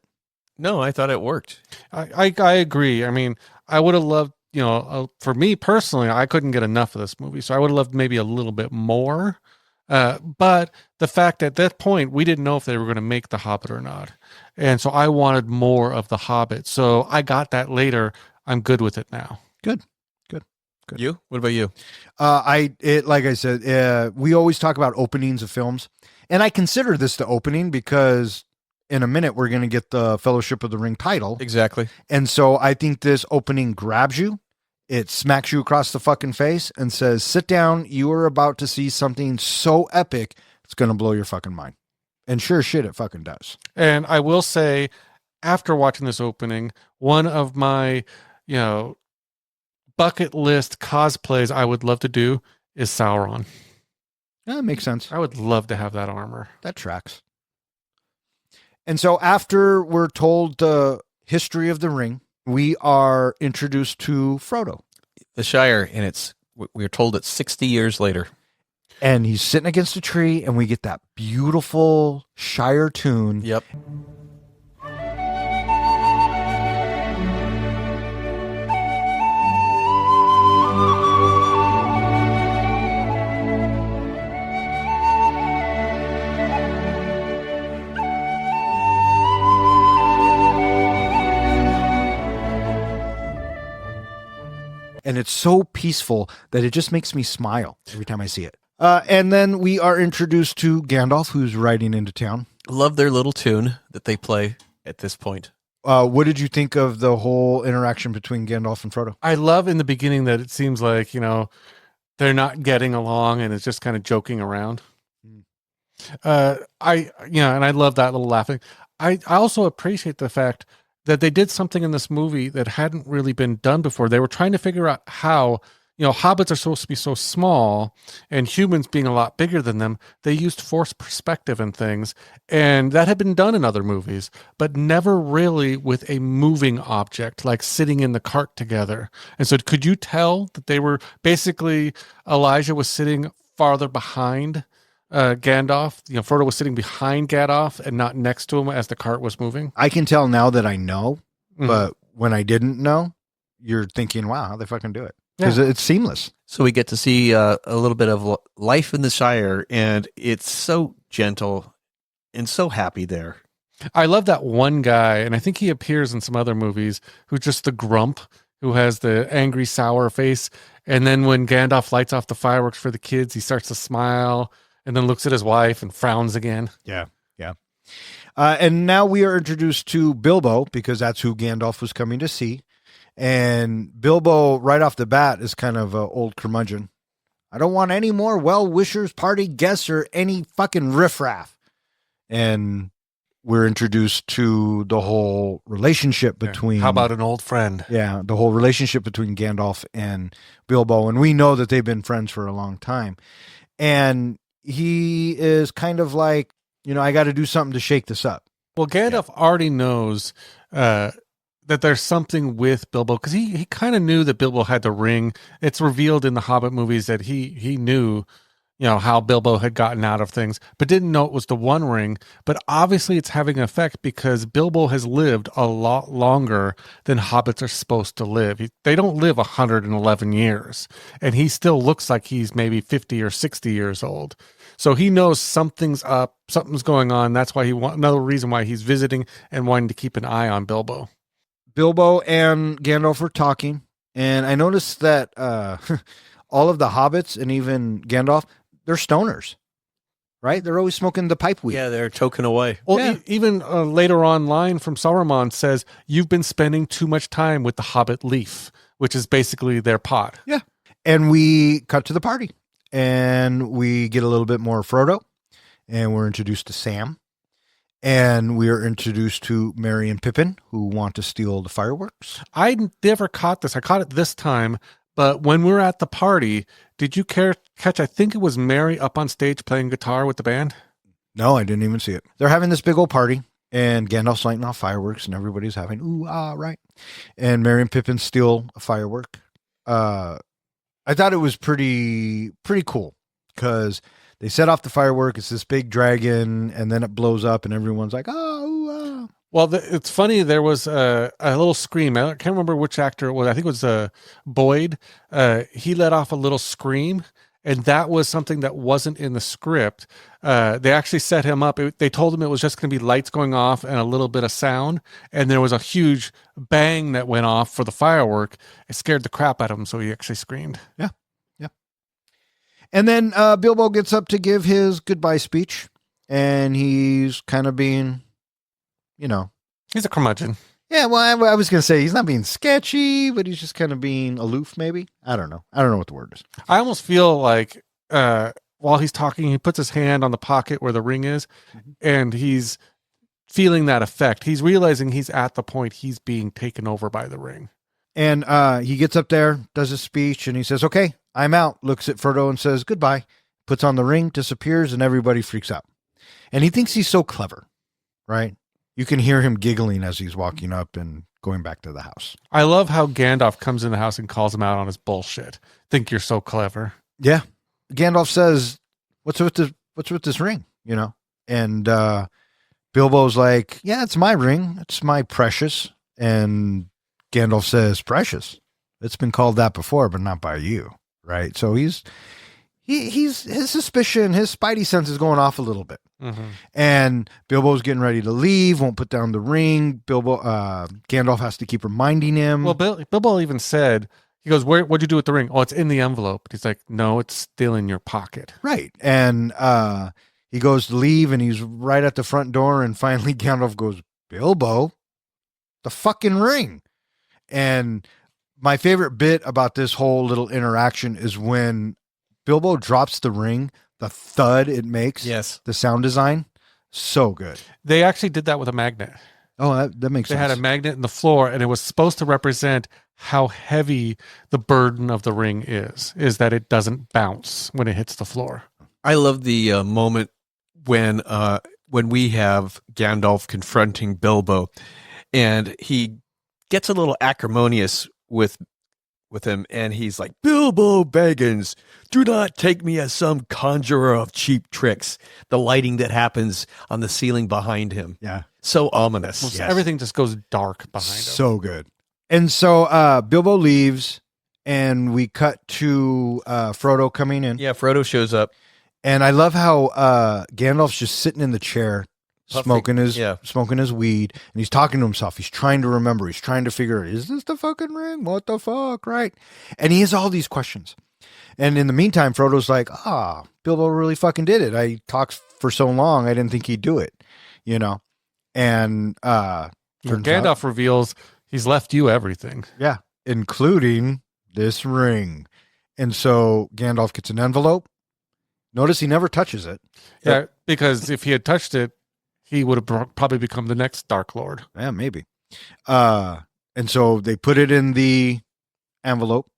Speaker 3: No, I thought it worked.
Speaker 4: I agree. I mean, I would have loved, for me personally, I couldn't get enough of this movie. So I would have loved maybe a little bit more. But the fact at that point, we didn't know if they were going to make The Hobbit or not. And so I wanted more of The Hobbit. So I got that later. I'm good with it now.
Speaker 5: Good.
Speaker 3: You? What about you?
Speaker 5: Like I said, we always talk about openings of films, and I consider this the opening because in a minute we're going to get the Fellowship of the Ring title.
Speaker 3: Exactly.
Speaker 5: And so I think this opening grabs you. It smacks you across the fucking face and says, sit down. You are about to see something so epic. It's going to blow your fucking mind. And sure shit, it fucking does.
Speaker 4: And I will say, after watching this opening, one of my, bucket list cosplays I would love to do is Sauron.
Speaker 5: Yeah, that makes sense.
Speaker 4: I would love to have that armor.
Speaker 5: That tracks. And so after we're told the history of the ring, we are introduced to Frodo.
Speaker 3: The Shire, and we're told it's 60 years later.
Speaker 5: And he's sitting against a tree, and we get that beautiful Shire tune.
Speaker 3: Yep.
Speaker 5: And it's so peaceful that it just makes me smile every time I see it. And then we are introduced to Gandalf, who's riding into town.
Speaker 3: Love their little tune that they play at this point.
Speaker 5: What did you think of the whole interaction between Gandalf and Frodo?
Speaker 4: I love in the beginning that it seems like, they're not getting along and it's just kind of joking around. And I love that little laughing. I also appreciate the fact that they did something in this movie that hadn't really been done before. They were trying to figure out how, hobbits are supposed to be so small and humans being a lot bigger than them. They used forced perspective and things, and that had been done in other movies, but never really with a moving object, like sitting in the cart together. And so could you tell that they were basically, Elijah was sitting farther behind Gandalf? Frodo was sitting behind Gandalf and not next to him as the cart was moving.
Speaker 5: I can tell now that I know,
Speaker 4: Mhm.
Speaker 5: but when I didn't know, you're thinking, wow, how they fucking do it. Because it's seamless.
Speaker 3: So we get to see a little bit of life in the Shire, and it's so gentle and so happy there.
Speaker 4: I love that one guy, and I think he appears in some other movies, who's just the grump, who has the angry, sour face. And then when Gandalf lights off the fireworks for the kids, he starts to smile and then looks at his wife and frowns again.
Speaker 5: Yeah. And now we are introduced to Bilbo, because that's who Gandalf was coming to see. And Bilbo, right off the bat, is kind of an old curmudgeon. I don't want any more well-wishers, party guests, or any fucking riffraff. And we're introduced to the whole relationship between...
Speaker 4: How about an old friend?
Speaker 5: Yeah, the whole relationship between Gandalf and Bilbo. And we know that they've been friends for a long time. And he is kind of like, I got to do something to shake this up.
Speaker 4: Well, Gandalf already knows that there's something with Bilbo, because he kind of knew that Bilbo had the ring. It's revealed in the Hobbit movies that he knew, how Bilbo had gotten out of things, but didn't know it was the One Ring. But obviously it's having an effect, because Bilbo has lived a lot longer than hobbits are supposed to live. They don't live 111 years, and he still looks like he's maybe 50 or 60 years old. So he knows something's up, something's going on. That's why another reason why he's visiting and wanting to keep an eye on Bilbo.
Speaker 5: Bilbo and Gandalf are talking, and I noticed that all of the hobbits and even Gandalf, they're stoners, right? They're always smoking the pipe weed.
Speaker 3: Yeah, they're token away.
Speaker 4: Well, even later on, line from Saruman says, "You've been spending too much time with the Hobbit leaf," which is basically their pot.
Speaker 5: Yeah. And we cut to the party, and we get a little bit more Frodo, and we're introduced to Sam. And we are introduced to Merry and Pippin, who want to steal the fireworks.
Speaker 4: I never caught this. I caught it this time, but when we were at the party, did you catch, I think it was Merry up on stage playing guitar with the band?
Speaker 5: No, I didn't even see it. They're having this big old party, and Gandalf's lighting off fireworks, and everybody's having, ooh, ah, right. And Merry and Pippin steal a firework. I thought it was pretty cool, because they set off the firework. It's this big dragon, and then it blows up, and everyone's like, oh.
Speaker 4: Well, it's funny. There was a little scream. I can't remember which actor it was. I think it was Boyd. He let off a little scream, and that was something that wasn't in the script. They actually set him up. They told him it was just going to be lights going off and a little bit of sound, and there was a huge bang that went off for the firework. It scared the crap out of him, so he actually screamed.
Speaker 5: Yeah. And then Bilbo gets up to give his goodbye speech, and he's kind of being,
Speaker 4: He's a curmudgeon.
Speaker 5: Yeah, well, I was going to say he's not being sketchy, but he's just kind of being aloof, maybe. I don't know what the word is.
Speaker 4: I almost feel like while he's talking, he puts his hand on the pocket where the ring is, and he's feeling that effect. He's realizing he's at the point he's being taken over by the ring.
Speaker 5: And he gets up there, does his speech, and he says, okay, I'm out, looks at Frodo and says goodbye, puts on the ring, disappears, and everybody freaks out. And he thinks he's so clever, right? You can hear him giggling as he's walking up and going back to the house.
Speaker 4: I love how Gandalf comes in the house and calls him out on his bullshit. Think you're so clever.
Speaker 5: Yeah. Gandalf says, what's with this ring, And Bilbo's like, yeah, it's my ring. It's my precious. And Gandalf says, precious. It's been called that before, but not by you. Right. So he's his suspicion, his spidey sense is going off a little bit. Mm-hmm. And Bilbo's getting ready to leave, won't put down the ring. Gandalf has to keep reminding him.
Speaker 4: Well, Bilbo even said, he goes, what'd you do with the ring? Oh, it's in the envelope. He's like, no, it's still in your pocket.
Speaker 5: Right. And he goes to leave, and he's right at the front door, and finally Gandalf goes, Bilbo, the fucking ring. And my favorite bit about this whole little interaction is when Bilbo drops the ring, the thud it makes.
Speaker 3: Yes.
Speaker 5: The sound design, so good.
Speaker 4: They actually did that with a magnet.
Speaker 5: Oh, that makes sense.
Speaker 4: They had a magnet in the floor, and it was supposed to represent how heavy the burden of the ring is that it doesn't bounce when it hits the floor.
Speaker 3: I love the moment when we have Gandalf confronting Bilbo, and he gets a little acrimonious with him, and he's like, Bilbo Baggins, do not take me as some conjurer of cheap tricks. The lighting that happens on the ceiling behind him.
Speaker 5: Yeah.
Speaker 3: So ominous.
Speaker 4: Well, yes. Everything just goes dark behind him.
Speaker 5: So good. And so Bilbo leaves, and we cut to Frodo coming in.
Speaker 3: Yeah, Frodo shows up.
Speaker 5: And I love how Gandalf's just sitting in the chair, smoking his weed, and he's talking to himself. He's trying to remember. He's trying to figure out, is this the fucking ring? What the fuck, right? And he has all these questions. And in the meantime, Frodo's like, Bilbo really fucking did it. I talked for so long, I didn't think he'd do it, And
Speaker 4: Gandalf reveals he's left you everything.
Speaker 5: Yeah, including this ring. And so Gandalf gets an envelope. Notice he never touches it.
Speaker 4: Yeah, because if he had touched it, he would have probably become the next Dark Lord.
Speaker 5: Yeah, maybe. And so they put it in the envelope,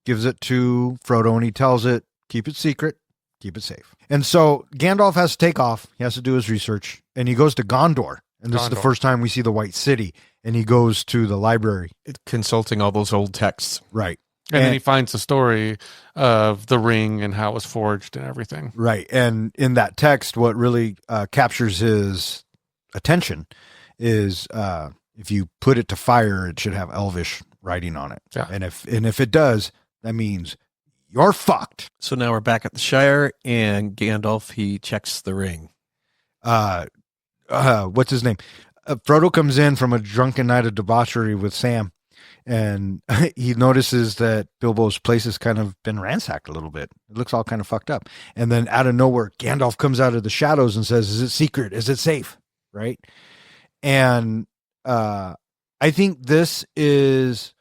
Speaker 5: gives it to Frodo, and he tells it, keep it secret, keep it safe. And so Gandalf has to take off. He has to do his research, and he goes to Gondor. And this is the first time we see the White City, and he goes to the library.
Speaker 3: Consulting all those old texts.
Speaker 5: Right.
Speaker 4: And then he finds the story of the ring and how it was forged and everything.
Speaker 5: Right. And in that text, what really captures his attention is if you put it to fire, it should have Elvish writing on it.
Speaker 4: Yeah.
Speaker 5: And if it does, that means you're fucked.
Speaker 3: So now we're back at the Shire, and Gandalf, he checks the ring.
Speaker 5: What's his name? Frodo comes in from a drunken night of debauchery with Sam, and he notices that Bilbo's place has kind of been ransacked a little bit. It looks all kind of fucked up. And then out of nowhere, Gandalf comes out of the shadows and says, is it secret? Is it safe? Right? And I think this is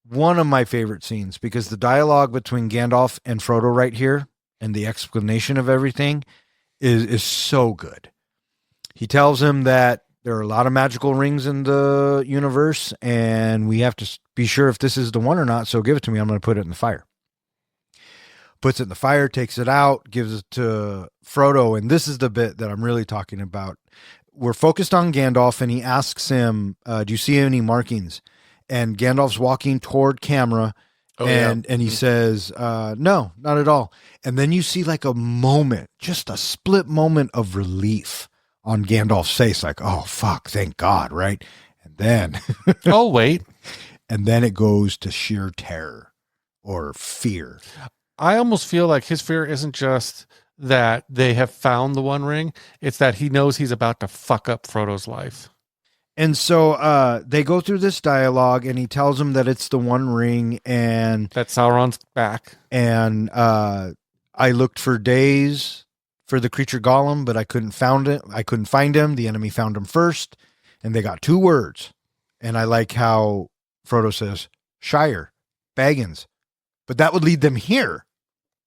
Speaker 5: one of my favorite scenes, because the dialogue between Gandalf and Frodo right here and the explanation of everything is so good. He tells him that there are a lot of magical rings in the universe, and we have to be sure if this is the one or not, so give it to me. I'm going to put it in the fire. Puts it in the fire, takes it out, gives it to Frodo, and this is the bit that I'm really talking about. We're focused on Gandalf, and he asks him, do you see any markings? And Gandalf's walking toward camera, and he says, no, not at all. And then you see like a moment, just a split moment of relief on Gandalf's face, like, oh, fuck, thank God, right? And then...
Speaker 4: oh, wait.
Speaker 5: And then it goes to sheer terror or fear.
Speaker 4: I almost feel like his fear isn't just that they have found the One Ring. It's that he knows he's about to fuck up Frodo's life.
Speaker 5: And so they go through this dialogue, and he tells him that it's the One Ring, and...
Speaker 4: that Sauron's back.
Speaker 5: And I looked for days for the creature Gollum, but I couldn't find him. The enemy found him first, and they got 2 words. And I like how Frodo says, Shire, Baggins. But that would lead them here.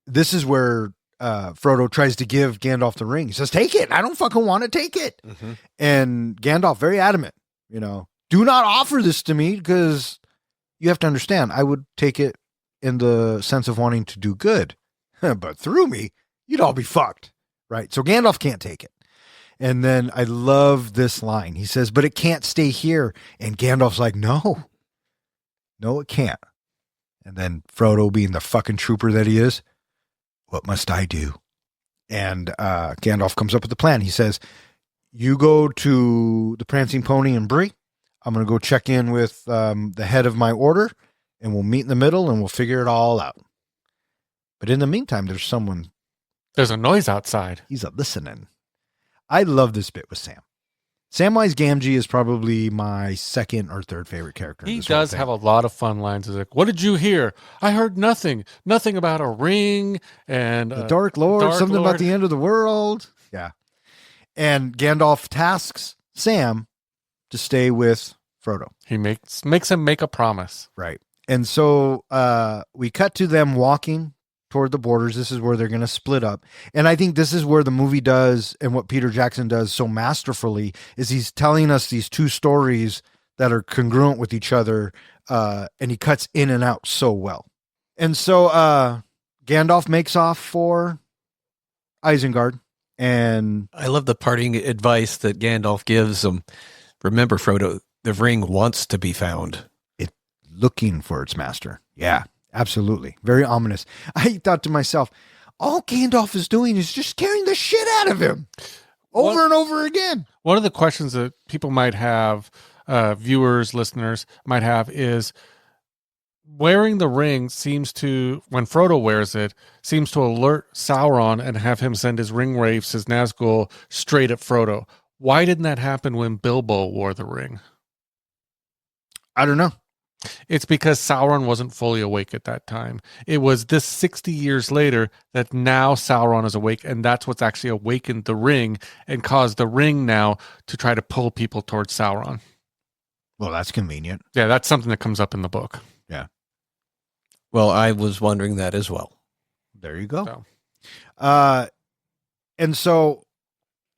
Speaker 5: This is where Frodo tries to give Gandalf the ring. He says, take it. I don't fucking want to take it. Mm-hmm. And Gandalf, very adamant, do not offer this to me, because you have to understand, I would take it in the sense of wanting to do good. But through me, you'd all be fucked. Right. So Gandalf can't take it. And then I love this line. He says, but it can't stay here. And Gandalf's like, no, it can't. And then Frodo, being the fucking trooper that he is, what must I do? And Gandalf comes up with a plan. He says, you go to the Prancing Pony and Bree. I'm going to go check in with the head of my order, and we'll meet in the middle, and we'll figure it all out. But in the meantime, there's a
Speaker 4: noise outside.
Speaker 5: He's listening. I love this bit with Sam. Samwise Gamgee is probably my second or third favorite character.
Speaker 4: He does have a lot of fun lines. He's like, what did you hear? I heard nothing. Nothing about a ring and
Speaker 5: the Dark Lord, about the end of the world. Yeah. And Gandalf tasks Sam to stay with Frodo.
Speaker 4: He makes him make a promise.
Speaker 5: Right. And so we cut to them walking toward the borders. This is where they're going to split up. And I think this is where the movie does, and what Peter Jackson does so masterfully, is he's telling us these 2 stories that are congruent with each other, and he cuts in and out so well. And so Gandalf makes off for Isengard. And
Speaker 3: I love the parting advice that Gandalf gives him. Remember, Frodo, the ring wants to be found.
Speaker 5: It's looking for its master. Yeah. Absolutely. Very ominous. I thought to myself, all Gandalf is doing is just scaring the shit out of him over and over again.
Speaker 4: One of the questions that people might have, viewers, listeners might have, is wearing the ring seems to, when Frodo wears it, seems to alert Sauron and have him send his ring wraiths, his Nazgul, straight at Frodo. Why didn't that happen when Bilbo wore the ring?
Speaker 5: I don't know.
Speaker 4: It's because Sauron wasn't fully awake at that time. It was this 60 years later that now Sauron is awake, and that's what's actually awakened the ring and caused the ring now to try to pull people towards Sauron.
Speaker 5: Well, that's convenient.
Speaker 4: Yeah, that's something that comes up in the book.
Speaker 5: Yeah.
Speaker 3: Well, I was wondering that as well.
Speaker 5: There you go.
Speaker 4: So.
Speaker 5: And so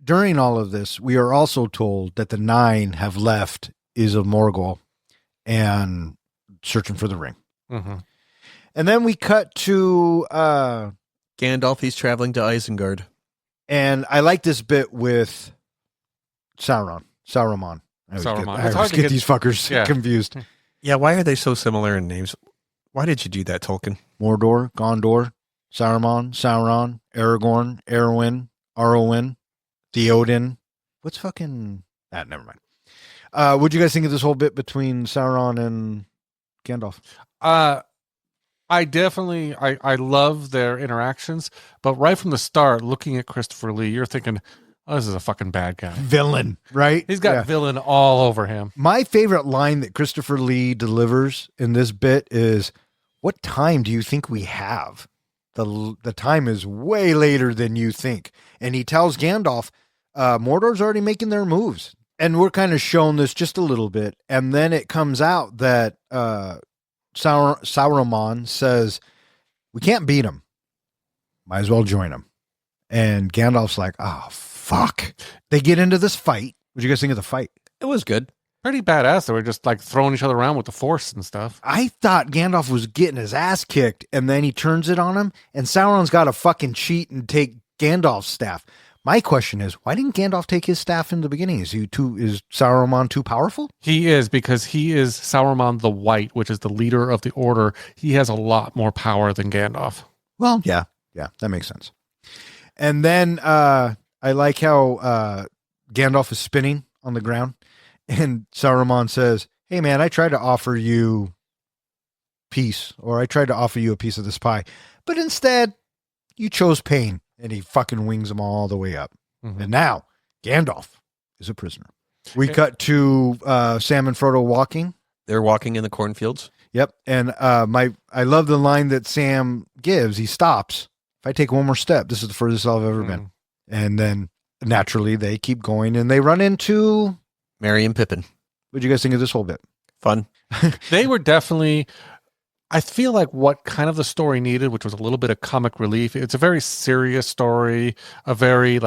Speaker 5: during all of this, we are also told that the 9 have left Isla Morgul and searching for the ring.
Speaker 4: Mm-hmm.
Speaker 5: And then we cut to
Speaker 3: Gandalf, he's traveling to Isengard.
Speaker 5: and I like this bit with Saruman. I always get these fuckers confused.
Speaker 3: Yeah, why are they so similar in names? Why did you do that, Tolkien?
Speaker 5: Mordor, Gondor, Saruman, Sauron, Aragorn, Arwen, Theoden. What's fucking... never mind. What'd you guys think of this whole bit between Sauron and Gandalf?
Speaker 4: I definitely, I love their interactions, but right from the start, looking at Christopher Lee, you're thinking, oh, this is a fucking bad guy.
Speaker 5: Villain, right?
Speaker 4: He's got villain all over him.
Speaker 5: My favorite line that Christopher Lee delivers in this bit is, what time do you think we have? The time is way later than you think. And he tells Gandalf, Mordor's already making their moves. And we're kind of shown this just a little bit. And then it comes out that Sauron says, we can't beat him. Might as well join him. And Gandalf's like, oh, fuck. They get into this fight. What do you guys think of the fight?
Speaker 3: It was good.
Speaker 4: Pretty badass. They were just like throwing each other around with the force and stuff.
Speaker 5: I thought Gandalf was getting his ass kicked, and then he turns it on him, and Sauron's got to fucking cheat and take Gandalf's staff. My question is, why didn't Gandalf take his staff in the beginning? Is Saruman too powerful?
Speaker 4: He is, because he is Sauron the White, which is the leader of the Order. He has a lot more power than Gandalf.
Speaker 5: Well, yeah, that makes sense. And then I like how Gandalf is spinning on the ground, and Saruman says, hey, man, I tried to offer you peace, or I tried to offer you a piece of this pie, but instead you chose pain. And he fucking wings them all the way up. Mm-hmm. And now Gandalf is a prisoner. We cut to Sam and Frodo walking. They're
Speaker 3: walking in the cornfields.
Speaker 5: Yep. And I love the line that Sam gives. He stops. If I take one more step, this is the furthest I've ever been. And then naturally they keep going and they run into
Speaker 3: Merry and Pippin.
Speaker 5: What'd you guys think of this whole bit?
Speaker 3: Fun.
Speaker 4: They were definitely... I feel like what kind of the story needed, which was a little bit of comic relief. It's a very serious story, a very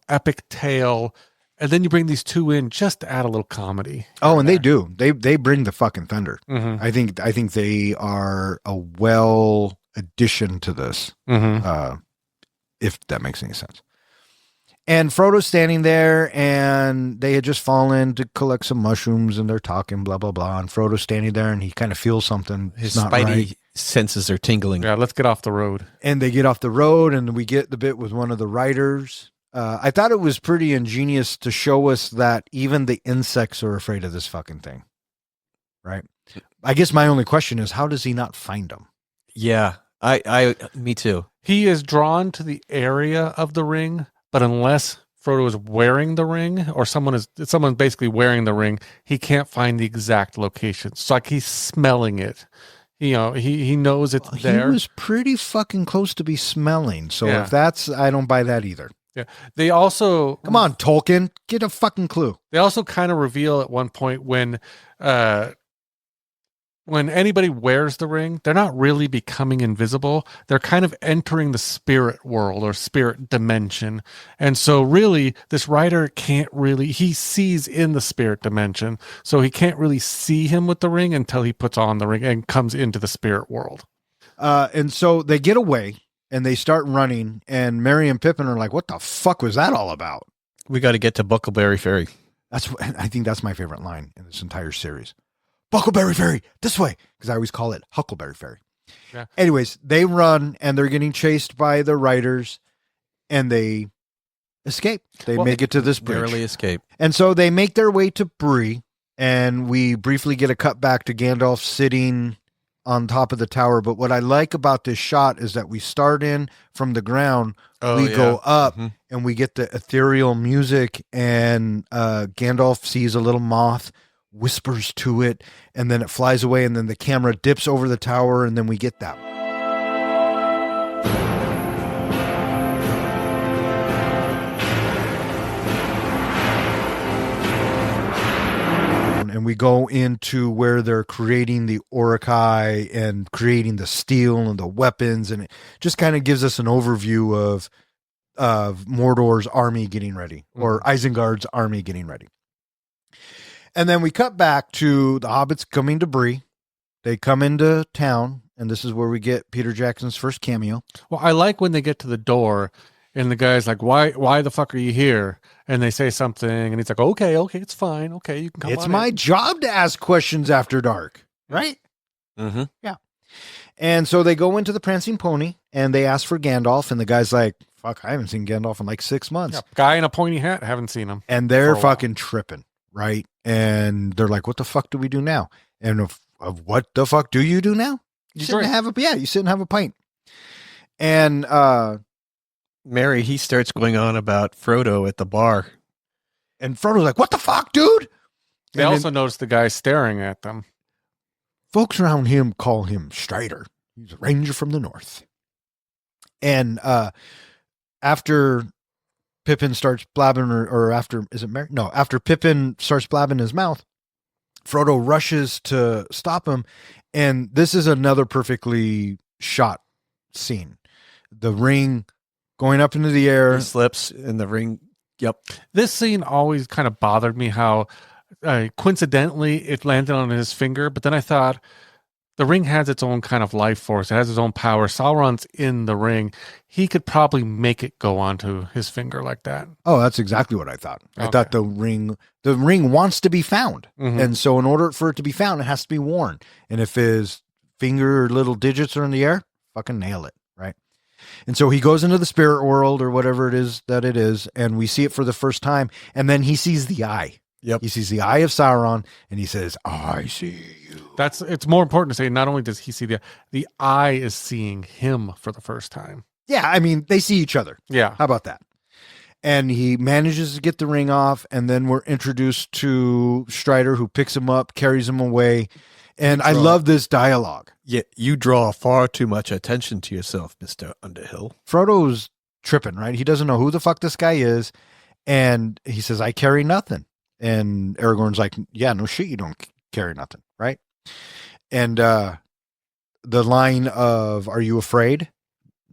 Speaker 4: epic tale. And then you bring these two in just to add a little comedy.
Speaker 5: Oh, and they do. They bring the fucking thunder.
Speaker 4: Mm-hmm.
Speaker 5: I think they are a well addition to this.
Speaker 4: Mm-hmm.
Speaker 5: If that makes any sense. And Frodo's standing there, and they had just fallen to collect some mushrooms, and they're talking, blah, blah, blah. And Frodo's standing there, and he kind of feels something.
Speaker 3: His spidey senses are tingling.
Speaker 4: Yeah, let's get off the road.
Speaker 5: And they get off the road, and we get the bit with one of the riders. I thought it was pretty ingenious to show us that even the insects are afraid of this fucking thing. Right? I guess my only question is, how does he not find them?
Speaker 3: Yeah, me too.
Speaker 4: He is drawn to the area of the ring, but unless Frodo is wearing the ring or someone's basically wearing the ring, he can't find the exact location. So like he's smelling it. He knows it's there.
Speaker 5: He was pretty fucking close to be smelling. So if that's, I don't buy that either.
Speaker 4: Yeah. They also...
Speaker 5: Come on, Tolkien. Get a fucking clue.
Speaker 4: They also kind of reveal at one point when anybody wears the ring, they're not really becoming invisible. They're kind of entering the spirit world or spirit dimension. And so really, this writer he sees in the spirit dimension. So he can't really see him with the ring until he puts on the ring and comes into the spirit world.
Speaker 5: And so they get away and they start running. And Merry and Pippin are like, what the fuck was that all about?
Speaker 3: We got to get to Buckleberry Ferry.
Speaker 5: I think that's my favorite line in this entire series. Buckleberry Ferry, this way. Because I always call it Huckleberry Ferry.
Speaker 4: Yeah.
Speaker 5: Anyways, they run and they're getting chased by the riders and they escape. They make it to this bridge.
Speaker 3: Barely escape.
Speaker 5: And so they make their way to Bree and we briefly get a cut back to Gandalf sitting on top of the tower. But what I like about this shot is that we start in from the ground, go up, and we get the ethereal music, and Gandalf sees a little moth, whispers to it, and then it flies away, and then the camera dips over the tower, and then we get that. And we go into where they're creating the Uruk-hai and creating the steel and the weapons, and it just kind of gives us an overview of Mordor's army getting ready, or Isengard's army getting ready. And then we cut back to the hobbits coming to Bree. They come into town, and this is where we get Peter Jackson's first cameo.
Speaker 4: Well, I like when they get to the door and the guy's like, why the fuck are you here? And they say something, and he's like, okay, it's fine. Okay, you can come on.
Speaker 5: It's my job to ask questions after dark, right?
Speaker 3: Mm-hmm.
Speaker 5: Yeah. And so they go into the Prancing Pony, and they ask for Gandalf, and the guy's like, fuck, I haven't seen Gandalf in like 6 months.
Speaker 4: Yeah, guy in a pointy hat, haven't seen him.
Speaker 5: And they're fucking tripping, right? And they're like, what the fuck do we do now? And of what the fuck do you do now? You sit and have a pint. And
Speaker 3: Mary, he starts going on about Frodo at the bar.
Speaker 5: And Frodo's like, what the fuck, dude?
Speaker 4: They also notice the guy staring at them.
Speaker 5: Folks around him call him Strider. He's a ranger from the north. And after Pippin starts blabbing, or after, is it Mary? No, after Pippin starts blabbing his mouth, Frodo rushes to stop him. And this is another perfectly shot scene. The ring going up into the air.
Speaker 3: He slips in the ring. Yep.
Speaker 4: This scene always kind of bothered me how coincidentally it landed on his finger, but then I thought the ring has its own kind of life force. It has its own power. Sauron's in the ring. He could probably make it go onto his finger like that.
Speaker 5: Oh, that's exactly what I thought. I thought the ring wants to be found.
Speaker 4: Mm-hmm.
Speaker 5: And so in order for it to be found, it has to be worn. And if his finger or little digits are in the air, fucking nail it, right? And so he goes into the spirit world, or whatever it is that it is, and we see it for the first time. And then he sees the eye.
Speaker 3: Yep.
Speaker 5: He sees the eye of Sauron, and he says, I see you.
Speaker 4: It's more important to say, not only does he see the eye is seeing him for the first time.
Speaker 5: Yeah, I mean, they see each other.
Speaker 4: Yeah.
Speaker 5: How about that? And he manages to get the ring off, and then we're introduced to Strider, who picks him up, carries him away. And I love this dialogue.
Speaker 3: Yeah, you draw far too much attention to yourself, Mr. Underhill.
Speaker 5: Frodo's tripping, right? He doesn't know who the fuck this guy is. And he says, I carry nothing. And Aragorn's like, yeah, no shit, you don't carry nothing, right? And the line of, are you afraid?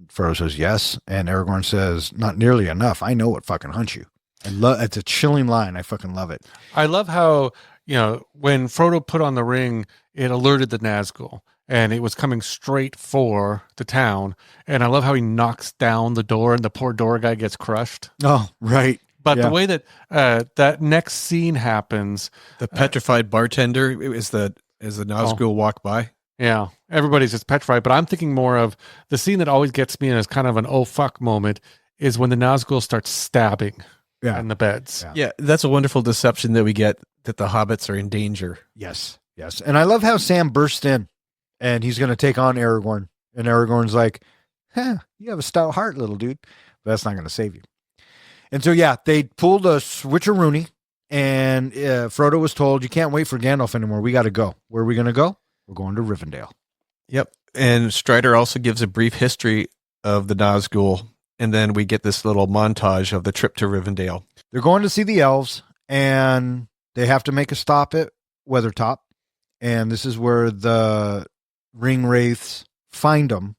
Speaker 5: Frodo says, yes. And Aragorn says, not nearly enough. I know what fucking hunts you. It's a chilling line. I fucking love it.
Speaker 4: I love how, when Frodo put on the ring, it alerted the Nazgul, and it was coming straight for the town. And I love how he knocks down the door, and the poor door guy gets crushed.
Speaker 5: Oh, right.
Speaker 4: But the way that that next scene happens,
Speaker 3: the petrified bartender as the Nazgul walk by.
Speaker 4: Yeah, everybody's just petrified. But I'm thinking more of the scene that always gets me, and is kind of an oh fuck moment, is when the Nazgul starts stabbing in the beds.
Speaker 3: Yeah, that's a wonderful deception that we get, that the hobbits are in danger.
Speaker 5: Yes. And I love how Sam bursts in, and he's going to take on Aragorn. And Aragorn's like, you have a stout heart, little dude. But that's not going to save you. And so, yeah, they pulled a switcheroony, and Frodo was told, you can't wait for Gandalf anymore. We got to go. Where are we going to go? We're going to Rivendell.
Speaker 3: Yep. And Strider also gives a brief history of the Nazgul, and then we get this little montage of the trip to Rivendell.
Speaker 5: They're going to see the elves, and they have to make a stop at Weathertop. And this is where the ring wraiths find them.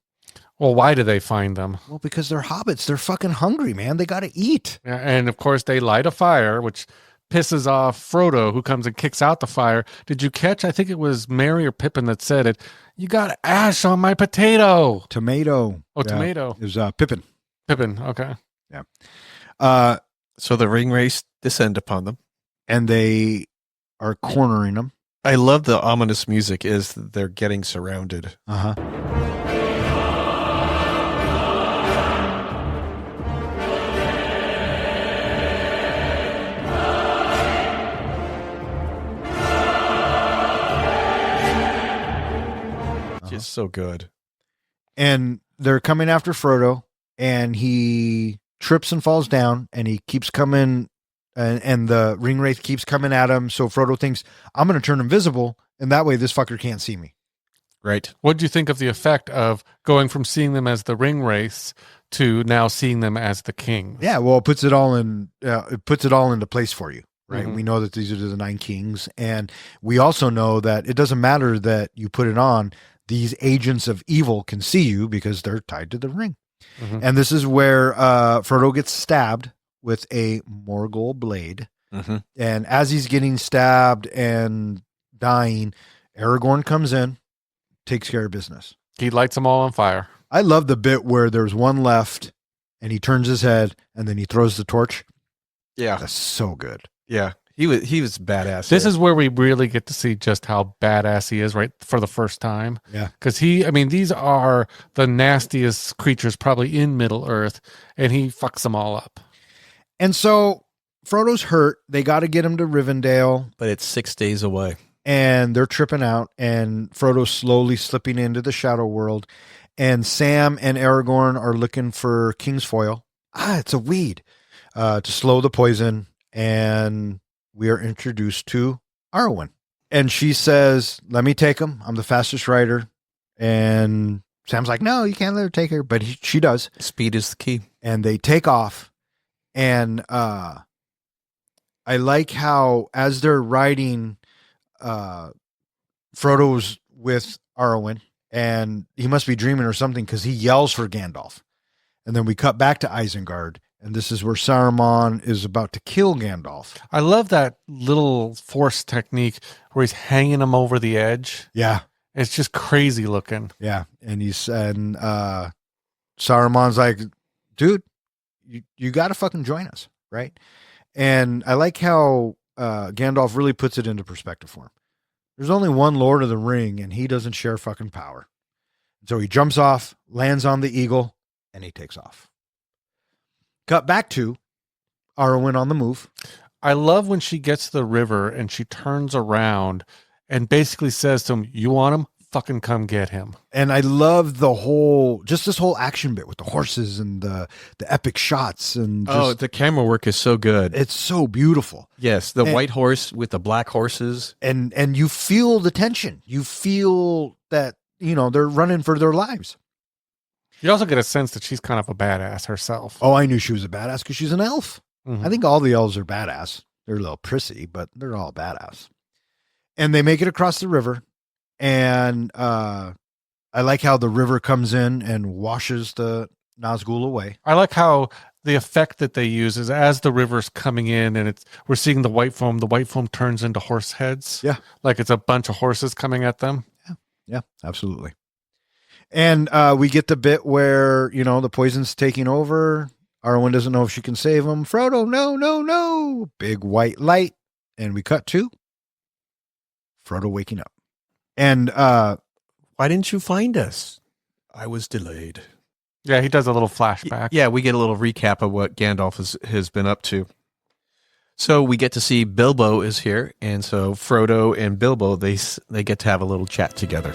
Speaker 4: Well, why do they find them?
Speaker 5: Well, because they're hobbits. They're fucking hungry, man. They got to eat.
Speaker 4: Yeah, and of course, they light a fire, which pisses off Frodo, who comes and kicks out the fire. Did you catch? I think it was Merry or Pippin that said it. You got ash on my potato.
Speaker 5: Tomato.
Speaker 4: Oh, yeah. Tomato.
Speaker 5: It was Pippin.
Speaker 4: Pippin, okay.
Speaker 5: Yeah.
Speaker 3: So the ring wraiths descend upon them.
Speaker 5: And they are cornering them.
Speaker 3: I love the ominous music as they're getting surrounded.
Speaker 5: Uh-huh.
Speaker 3: so good.
Speaker 5: And they're coming after Frodo, and he trips and falls down, and he keeps coming, and the ring wraith keeps coming at him. So Frodo thinks, I'm going to turn invisible, and that way this fucker can't see me.
Speaker 3: Right.
Speaker 4: What do you think of the effect of going from seeing them as the ring wraiths to now seeing them as the king?
Speaker 5: Yeah, well, it puts it all into place for you, right?
Speaker 4: Mhm.
Speaker 5: We know that these are the 9 kings, and we also know that it doesn't matter that you put it on. These agents of evil can see you because they're tied to the ring.
Speaker 4: Mhm.
Speaker 5: And this is where Frodo gets stabbed with a Morgul blade.
Speaker 3: Mm-hmm.
Speaker 5: And as he's getting stabbed and dying, Aragorn comes in, takes care of business.
Speaker 4: He lights them all on fire.
Speaker 5: I love the bit where there's one left and he turns his head and then he throws the torch.
Speaker 3: Yeah.
Speaker 5: That's so good.
Speaker 3: Yeah. He was badass.
Speaker 4: This
Speaker 3: there.
Speaker 4: is where we really get to see just how badass he is, right, for the first time.
Speaker 5: Yeah.
Speaker 4: Because these are the nastiest creatures probably in Middle Earth, and he fucks them all up.
Speaker 5: And so Frodo's hurt. They got to get him to Rivendell,
Speaker 3: but it's 6 days away.
Speaker 5: and they're tripping out, and Frodo's slowly slipping into the shadow world, and Sam and Aragorn are looking for King's Foil. It's a weed to slow the poison, and we are introduced to Arwen. And she says, let me take him. I'm the fastest rider. And Sam's like, no, you can't let her take her. But she does.
Speaker 3: Speed is the key.
Speaker 5: And they take off. And I like how, as they're riding, Frodo's with Arwen. And he must be dreaming or something because he yells for Gandalf. And then we cut back to Isengard. And this is where Saruman is about to kill Gandalf.
Speaker 4: I love that little force technique where he's hanging him over the edge.
Speaker 5: Yeah.
Speaker 4: It's just crazy looking.
Speaker 5: Yeah. And Saruman's like, dude, you got to fucking join us. Right. And I like how Gandalf really puts it into perspective for him. There's only one Lord of the Ring, and he doesn't share fucking power. So he jumps off, lands on the eagle, and he takes off. Cut back to Arwen on the move.
Speaker 4: I love when she gets to the river and she turns around and basically says to him, you want him? Fucking come get him.
Speaker 5: And I love this whole action bit with the horses and the epic shots. And
Speaker 3: The camera work is so good.
Speaker 5: It's so beautiful.
Speaker 3: Yes, the white horse with the black horses.
Speaker 5: And you feel the tension. You feel that, they're running for their lives.
Speaker 4: You also get a sense that she's kind of a badass herself.
Speaker 5: Oh, I knew she was a badass because she's an elf.
Speaker 4: Mhm.
Speaker 5: I think all the elves are badass. They're a little prissy, but they're all badass. And they make it across the river. And I like how the river comes in and washes the Nazgul away.
Speaker 4: I like how the effect that they use is as the river's coming in and we're seeing the white foam turns into horse heads.
Speaker 5: Yeah.
Speaker 4: Like it's a bunch of horses coming at them.
Speaker 5: Yeah, absolutely. And we get the bit where, the poison's taking over. Arwen doesn't know if she can save him. Frodo, no. Big white light. And we cut to Frodo waking up. And
Speaker 3: Why didn't you find us? I was delayed.
Speaker 4: Yeah, he does a little flashback.
Speaker 3: Yeah, we get a little recap of what Gandalf has been up to. So we get to see Bilbo is here. And so Frodo and Bilbo, they get to have a little chat together.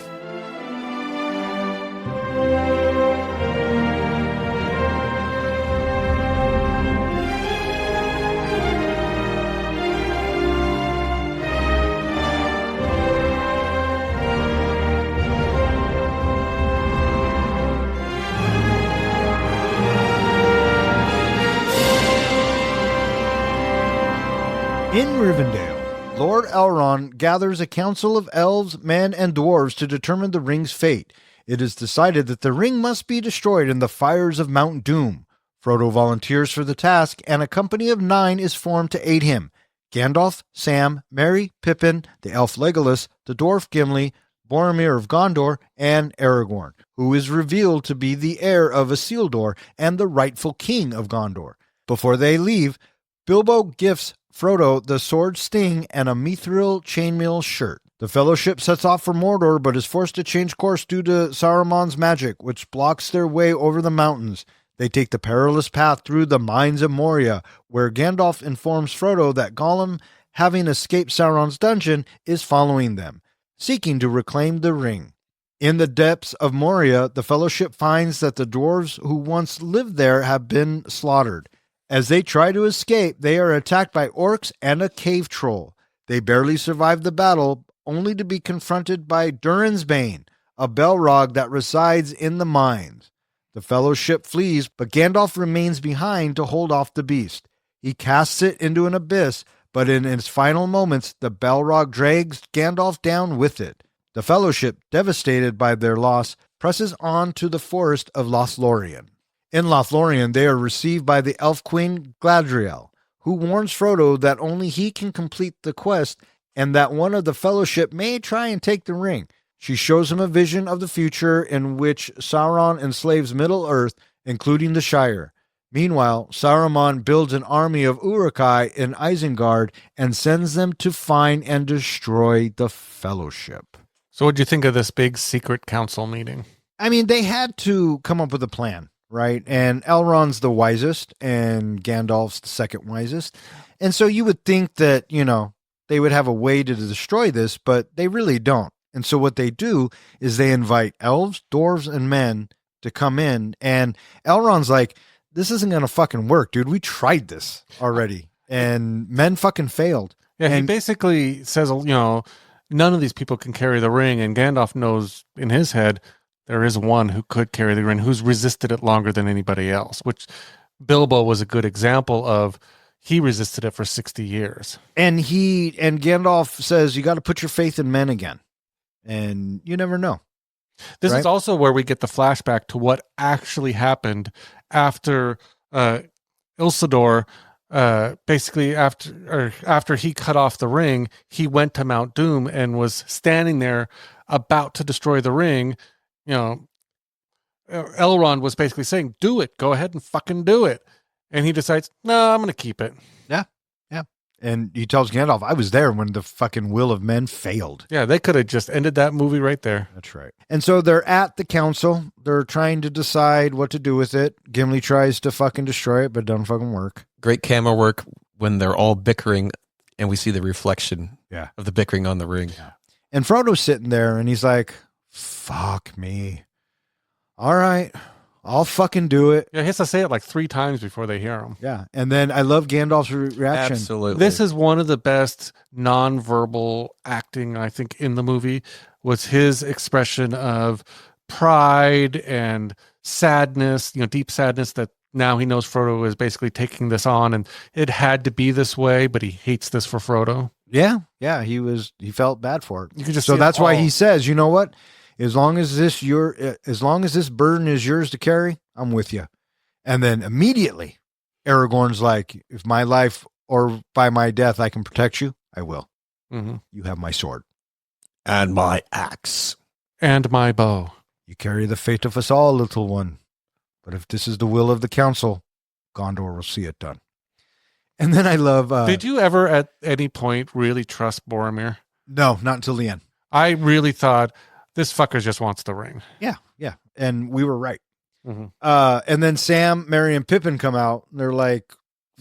Speaker 5: in Rivendell, Lord Elrond gathers a council of elves, men, and dwarves to determine the ring's fate. It is decided that the ring must be destroyed in the fires of Mount Doom. Frodo volunteers for the task, and a company of 9 is formed to aid him. Gandalf, Sam, Merry, Pippin, the elf Legolas, the dwarf Gimli, Boromir of Gondor, and Aragorn, who is revealed to be the heir of Isildur and the rightful king of Gondor. Before they leave, Bilbo gifts Frodo the sword Sting and a mithril chainmail shirt. The Fellowship sets off for Mordor, but is forced to change course due to Saruman's magic, which blocks their way over the mountains. They take the perilous path through the mines of Moria, where Gandalf informs Frodo that Gollum, having escaped Sauron's dungeon, is following them, seeking to reclaim the ring. In the depths of Moria, the Fellowship finds that the dwarves who once lived there have been slaughtered. As they try to escape, they are attacked by orcs and a cave troll. They barely survive the battle, only to be confronted by Durin's Bane, a Balrog that resides in the mines. The Fellowship flees, but Gandalf remains behind to hold off the beast. He casts it into an abyss, but in its final moments, the Balrog drags Gandalf down with it. The Fellowship, devastated by their loss, presses on to the forest of Lothlorien. In Lothlorien, they are received by the elf queen Galadriel, who warns Frodo that only he can complete the quest and that one of the Fellowship may try and take the ring. She shows him a vision of the future in which Sauron enslaves Middle-earth, including the Shire. Meanwhile, Saruman builds an army of Uruk-hai in Isengard and sends them to find and destroy the Fellowship.
Speaker 4: So what do you think of this big secret council meeting?
Speaker 5: I mean, they had to come up with a plan, right? And Elrond's the wisest and Gandalf's the second wisest. And so you would think that, they would have a way to destroy this, but they really don't. And so what they do is they invite elves, dwarves, and men to come in. And Elrond's like, this isn't going to fucking work, dude. We tried this already. And men fucking failed.
Speaker 4: Yeah, he
Speaker 5: And
Speaker 4: basically says, none of these people can carry the ring. And Gandalf knows in his head there is one who could carry the ring, who's resisted it longer than anybody else, which Bilbo was a good example of. He resisted it for 60 years.
Speaker 5: and Gandalf says, you got to put your faith in men again. And you never know.
Speaker 4: This
Speaker 5: Right.
Speaker 4: is also where we get the flashback to what actually happened after Isildur, basically after he cut off the ring, he went to Mount Doom and was standing there about to destroy the ring. Elrond was basically saying, do it, go ahead and fucking do it. And he decides, no, I'm going to keep it.
Speaker 5: Yeah. And he tells Gandalf, I was there when the fucking will of men failed.
Speaker 4: Yeah, they could have just ended that movie right there.
Speaker 5: That's right. And so they're at the council. They're trying to decide what to do with it. Gimli tries to fucking destroy it, but it doesn't fucking work.
Speaker 3: Great camera work when they're all bickering and we see the reflection
Speaker 5: Yeah.
Speaker 3: of the bickering on the ring.
Speaker 5: And Frodo's sitting there and he's like, fuck me. All right, I'll fucking do it.
Speaker 4: Yeah, he has to say it like 3 times before they hear him.
Speaker 5: Yeah. And then I love Gandalf's reaction.
Speaker 3: Absolutely.
Speaker 4: This is one of the best nonverbal acting, I think, in the movie, was his expression of pride and sadness, deep sadness that now he knows Frodo is basically taking this on and it had to be this way, but he hates this for Frodo.
Speaker 5: Yeah. He felt bad for it.
Speaker 4: You could just
Speaker 5: So
Speaker 4: see it
Speaker 5: that's why
Speaker 4: all.
Speaker 5: he says, you know what? As long as this burden is yours to carry, I'm with you. And then immediately Aragorn's like, if my life or by my death I can protect you, I will.
Speaker 4: Mm-hmm.
Speaker 5: You have my sword.
Speaker 3: And my axe.
Speaker 4: And my bow.
Speaker 5: You carry the fate of us all, little one. But if this is the will of the council, Gondor will see it done. And then I love...
Speaker 4: Did you ever at any point really trust Boromir?
Speaker 5: No, not until the end.
Speaker 4: I really thought this fucker just wants the ring.
Speaker 5: Yeah. And we were right.
Speaker 4: Mm-hmm.
Speaker 5: And then Sam, Merry, and Pippin come out. And they're like,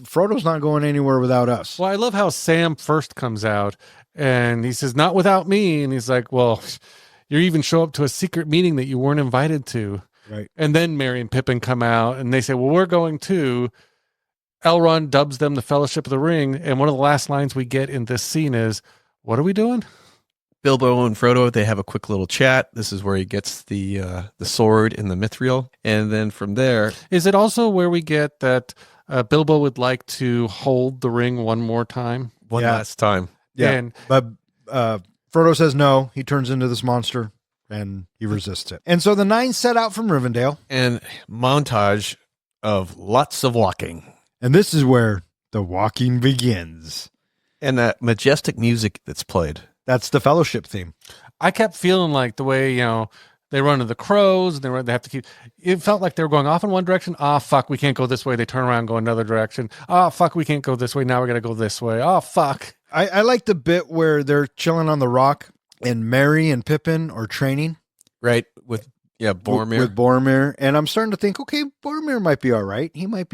Speaker 5: Frodo's not going anywhere without us.
Speaker 4: Well, I love how Sam first comes out and he says, not without me. And he's like, well, you even show up to a secret meeting that you weren't invited to.
Speaker 5: Right.
Speaker 4: And then Merry and Pippin come out and they say, well, we're going too. Elrond dubs them the Fellowship of the Ring. And one of the last lines we get in this scene is, what are we doing?
Speaker 3: Bilbo and Frodo, they have a quick little chat. This is where he gets the sword and the mithril. And then from there...
Speaker 4: Is it also where we get that Bilbo would like to hold the ring one more time?
Speaker 3: One last time.
Speaker 5: Yeah.
Speaker 4: And
Speaker 5: But Frodo says no. He turns into this monster and he resists it. And so the 9 set out from Rivendell.
Speaker 3: And montage of lots of walking.
Speaker 5: And this is where the walking begins.
Speaker 3: And that majestic music that's played.
Speaker 5: That's the Fellowship theme.
Speaker 4: I kept feeling like the way, they run to the crows and they have to keep, it felt like they were going off in one direction. Ah, fuck, we can't go this way. They turn around and go another direction. Ah, fuck, we can't go this way. Now we're going to go this way. Oh, fuck.
Speaker 5: I like the bit where they're chilling on the rock and Merry and Pippin are training.
Speaker 3: Right? With Boromir.
Speaker 5: With Boromir. And I'm starting to think, okay, Boromir might be all right. He might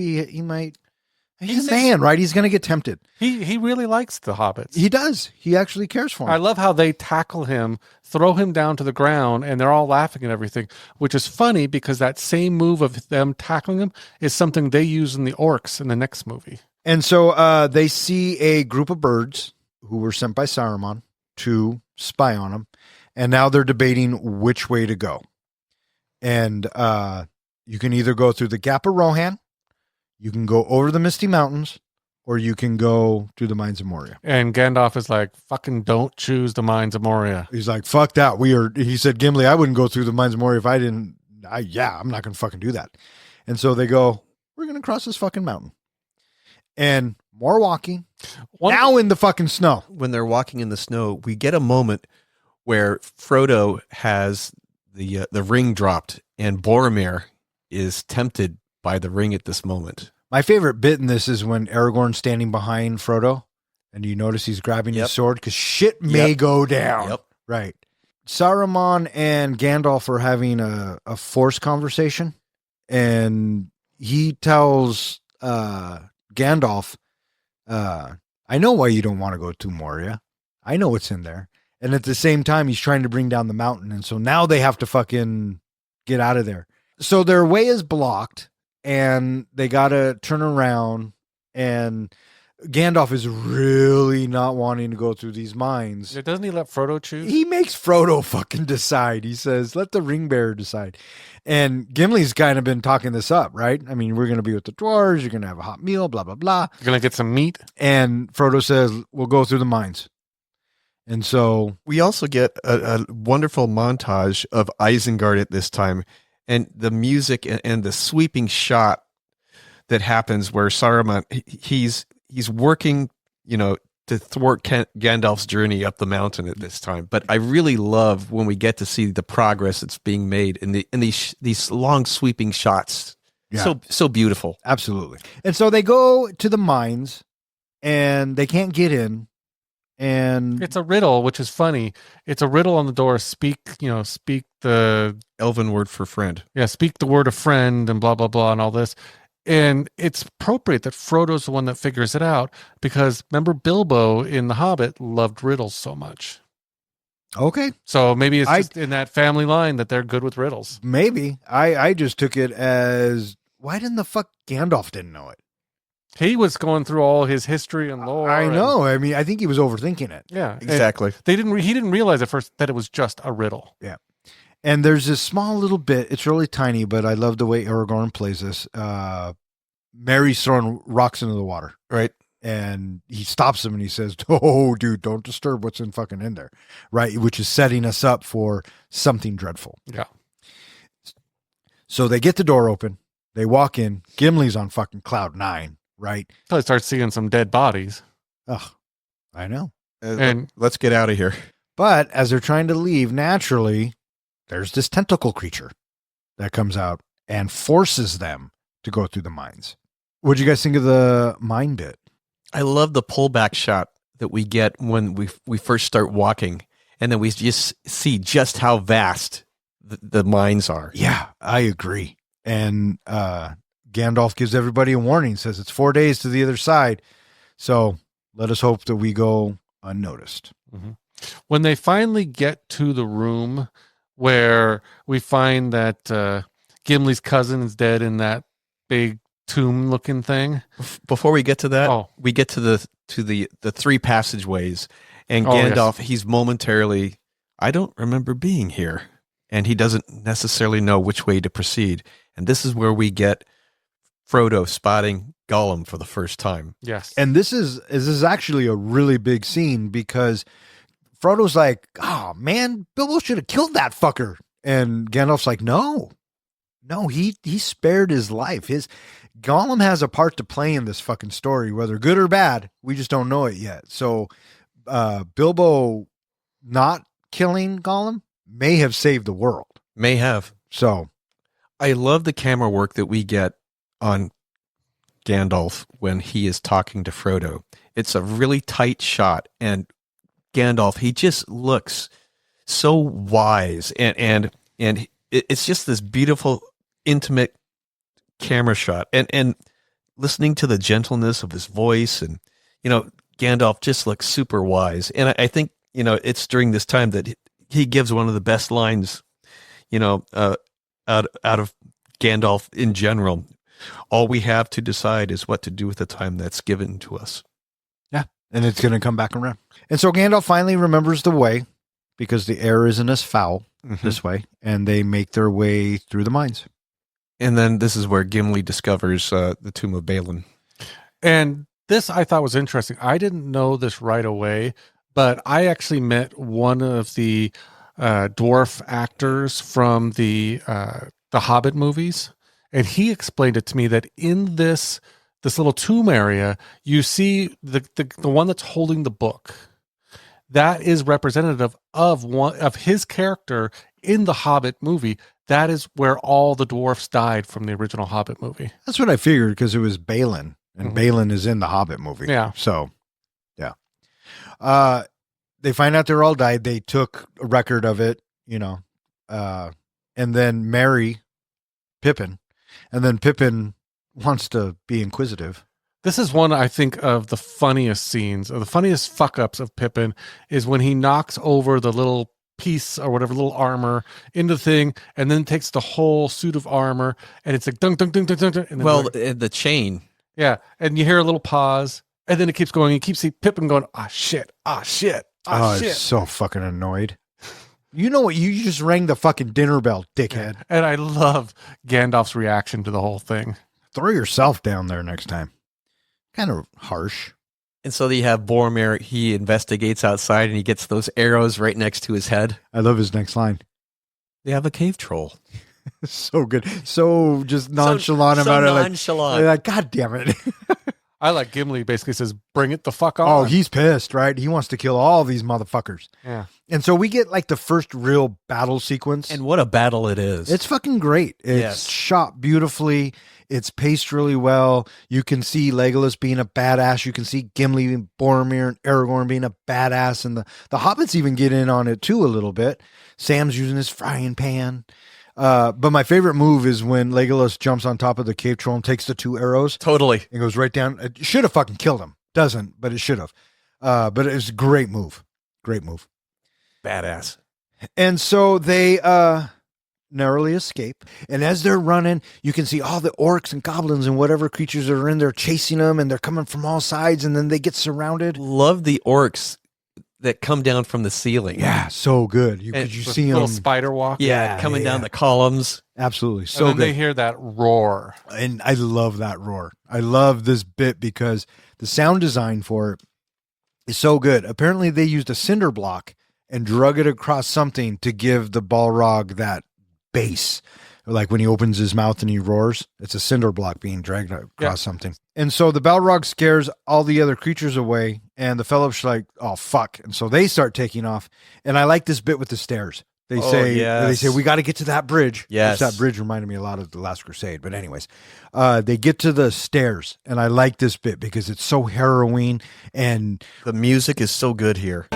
Speaker 5: He's a man, right? He's going to get tempted.
Speaker 4: He really likes the hobbits.
Speaker 5: He does. He actually cares for him.
Speaker 4: I love how they tackle him, throw him down to the ground, and they're all laughing and everything, which is funny because that same move of them tackling him is something they use in the orcs in the next movie.
Speaker 5: And so they see a group of birds who were sent by Saruman to spy on him, and now they're debating which way to go. And you can either go through the Gap of Rohan, you can go over the Misty Mountains, or you can go to the Mines of Moria.
Speaker 4: And Gandalf is like, fucking don't choose the Mines of Moria.
Speaker 5: He's like, fuck that. He said, Gimli, I wouldn't go through the Mines of Moria if I didn't. I'm not going to fucking do that. And so they go, we're going to cross this fucking mountain. And more walking. Now in the fucking snow.
Speaker 3: When they're walking in the snow, we get a moment where Frodo has the ring dropped, and Boromir is tempted by the ring at this moment.
Speaker 5: My favorite bit in this is when Aragorn's standing behind Frodo, and you notice he's grabbing his sword because shit may go down.
Speaker 3: Yep.
Speaker 5: Right. Saruman and Gandalf are having a force conversation, and he tells Gandalf, I know why you don't want to go to Moria. I know what's in there. And at the same time, he's trying to bring down the mountain. And so now they have to fucking get out of there. So their way is blocked, and they got to turn around, and Gandalf is really not wanting to go through these mines.
Speaker 4: Doesn't he let Frodo choose?
Speaker 5: He makes Frodo fucking decide. He says, let the ring bearer decide. And Gimli's kind of been talking this up, right? I mean, we're going to be with the dwarves. You're going to have a hot meal, blah, blah, blah.
Speaker 4: You're going to get some meat.
Speaker 5: And Frodo says, we'll go through the mines. And so
Speaker 3: we also get a wonderful montage of Isengard at this time, and the music and the sweeping shot that happens where Saruman, he's working, to thwart Gandalf's journey up the mountain at this time. But I really love when we get to see the progress that's being made in these long sweeping shots.
Speaker 5: Yeah.
Speaker 3: So beautiful.
Speaker 5: Absolutely. And so they go to the mines, and they can't get in. And
Speaker 4: it's a riddle, which is funny. It's a riddle on the door. Speak the
Speaker 3: Elven word for friend.
Speaker 4: Yeah, speak the word of friend and blah, blah, blah, and all this. And it's appropriate that Frodo's the one that figures it out, because remember Bilbo in The Hobbit loved riddles so much.
Speaker 5: Okay.
Speaker 4: So maybe it's just in that family line that they're good with riddles.
Speaker 5: Maybe. I just took it as, why didn't the fuck Gandalf didn't know it?
Speaker 4: He was going through all his history and lore.
Speaker 5: I know. I mean, I think he was overthinking it.
Speaker 4: Yeah,
Speaker 3: exactly.
Speaker 4: He didn't realize at first that it was just a riddle.
Speaker 5: Yeah. And there's this small little bit. It's really tiny, but I love the way Aragorn plays this. Merry's throwing rocks into the water.
Speaker 3: Right.
Speaker 5: And he stops him and he says, oh, dude, don't disturb what's in there. Right. Which is setting us up for something dreadful.
Speaker 4: Yeah.
Speaker 5: So they get the door open. They walk in. Gimli's on fucking cloud 9. Right.
Speaker 4: So I start seeing some dead bodies.
Speaker 5: Ugh, I know.
Speaker 3: And let's get out of here.
Speaker 5: But as they're trying to leave, naturally, there's this tentacle creature that comes out and forces them to go through the mines. What'd you guys think of the mine bit?
Speaker 3: I love the pullback shot that we get when we first start walking, and then we just see just how vast the mines are.
Speaker 5: Yeah, I agree. And Gandalf gives everybody a warning, says it's 4 days to the other side. So let us hope that we go unnoticed.
Speaker 4: Mm-hmm. When they finally get to the room where we find that Gimli's cousin is dead in that big tomb looking thing.
Speaker 3: Before we get to that, we get to the three passageways, and Gandalf, he's momentarily, I don't remember being here. And he doesn't necessarily know which way to proceed. And this is where we get Frodo spotting Gollum for the first time.
Speaker 4: Yes.
Speaker 5: And this is actually a really big scene, because Frodo's like, oh man, Bilbo should have killed that fucker. And Gandalf's like, no, he spared his life. Gollum has a part to play in this fucking story, whether good or bad. We just don't know it yet. So Bilbo not killing Gollum may have saved the world.
Speaker 3: May have.
Speaker 5: So
Speaker 3: I love the camera work that we get on Gandalf when he is talking to Frodo. It's a really tight shot, and Gandalf, he just looks so wise, and it's just this beautiful, intimate camera shot. And listening to the gentleness of his voice, and Gandalf just looks super wise. And I think it's during this time that he gives one of the best lines, out of Gandalf in general. All we have to decide is what to do with the time that's given to us.
Speaker 5: Yeah, and it's going to come back around. And so Gandalf finally remembers the way, because the air isn't as foul this way, and they make their way through the mines.
Speaker 3: And then this is where Gimli discovers the Tomb of Balin.
Speaker 4: And this I thought was interesting. I didn't know this right away, but I actually met one of the dwarf actors from the Hobbit movies, and he explained it to me that in this little tomb area, you see the one that's holding the book. That is representative of one of his character in the Hobbit movie. That is where all the dwarfs died from the original Hobbit movie.
Speaker 5: That's what I figured, because it was Balin, and Balin is in the Hobbit movie.
Speaker 4: Yeah.
Speaker 5: So, yeah. They find out they're all died. They took a record of it, and then marry Pippin, and then Pippin wants to be inquisitive.
Speaker 4: This is one, I think, of the funniest scenes, or the funniest fuck-ups of Pippin, is when he knocks over the little piece or whatever, little armor into the thing, and then takes the whole suit of armor, and it's like dunk, dunk, dunk, dunk, dunk, dunk. And then
Speaker 3: the chain.
Speaker 4: Yeah, and you hear a little pause, and then it keeps going. You keep seeing Pippin going, ah, shit, ah, shit, ah, shit.
Speaker 5: I'm so fucking annoyed. You know what? You just rang the fucking dinner bell, dickhead.
Speaker 4: And I love Gandalf's reaction to the whole thing.
Speaker 5: Throw yourself down there next time. Kind of harsh.
Speaker 3: And so you have Boromir. He investigates outside, and he gets those arrows right next to his head.
Speaker 5: I love his next line.
Speaker 3: They have a cave troll.
Speaker 5: So good. So just nonchalant about it.
Speaker 3: Nonchalant.
Speaker 5: Like, God damn it.
Speaker 4: I like Gimli basically says, bring it the fuck on.
Speaker 5: Oh, he's pissed, right? He wants to kill all these motherfuckers.
Speaker 4: Yeah.
Speaker 5: And so we get like the first real battle sequence.
Speaker 3: And what a battle it is.
Speaker 5: It's fucking great. It's shot beautifully. It's paced really well. You can see Legolas being a badass. You can see Gimli and Boromir and Aragorn being a badass. And the hobbits even get in on it too a little bit. Sam's using his frying pan. But my favorite move is when Legolas jumps on top of the cave troll and takes the 2 arrows.
Speaker 3: Totally.
Speaker 5: And goes right down. It should have fucking killed him. Doesn't, but it should have. But it was a great move. Great move.
Speaker 3: Badass.
Speaker 5: And so they narrowly escape. And as they're running, you can see all the orcs and goblins and whatever creatures are in there chasing them, and they're coming from all sides, and then they get surrounded.
Speaker 3: Love the orcs that come down from the ceiling.
Speaker 5: Yeah, so good. You see them.
Speaker 4: Little spider walk.
Speaker 3: Yeah, coming down the columns.
Speaker 5: Absolutely. So
Speaker 4: and then
Speaker 5: good.
Speaker 4: they hear that roar.
Speaker 5: And I love that roar. I love this bit because the sound design for it is so good. Apparently they used a cinder block and drug it across something to give the Balrog that bass. Like when he opens his mouth and he roars, it's a cinder block being dragged across something. And so the Balrog scares all the other creatures away, and the fellow's like, oh, fuck. And so they start taking off. And I like this bit with the stairs. They say, we got to get to that bridge.
Speaker 3: Yes.
Speaker 5: That bridge reminded me a lot of The Last Crusade. But anyways, they get to the stairs, and I like this bit because it's so harrowing. And
Speaker 3: the music is so good here.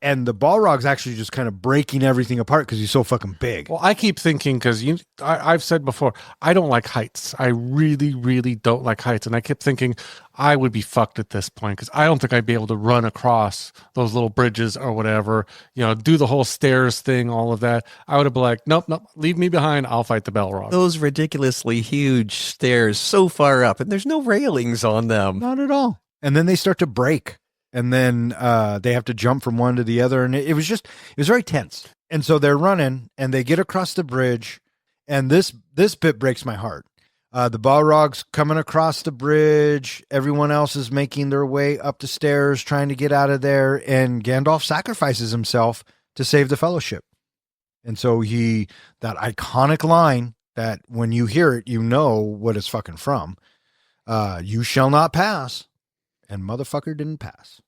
Speaker 5: And the Balrog's actually just kind of breaking everything apart because he's so fucking big.
Speaker 4: Well, I keep thinking, because I've said before, I don't like heights. I really, really don't like heights. And I kept thinking I would be fucked at this point because I don't think I'd be able to run across those little bridges or whatever, do the whole stairs thing, all of that. I would have been like, nope, leave me behind. I'll fight the Balrog.
Speaker 3: Those ridiculously huge stairs so far up, and there's no railings on them.
Speaker 5: Not at all. And then they start to break. And then they have to jump from one to the other. And it was very tense. And so they're running and they get across the bridge. And this bit breaks my heart. The Balrog's coming across the bridge. Everyone else is making their way up the stairs, trying to get out of there. And Gandalf sacrifices himself to save the Fellowship. And so that iconic line that when you hear it, you know what it's fucking from. You shall not pass. And motherfucker didn't pass.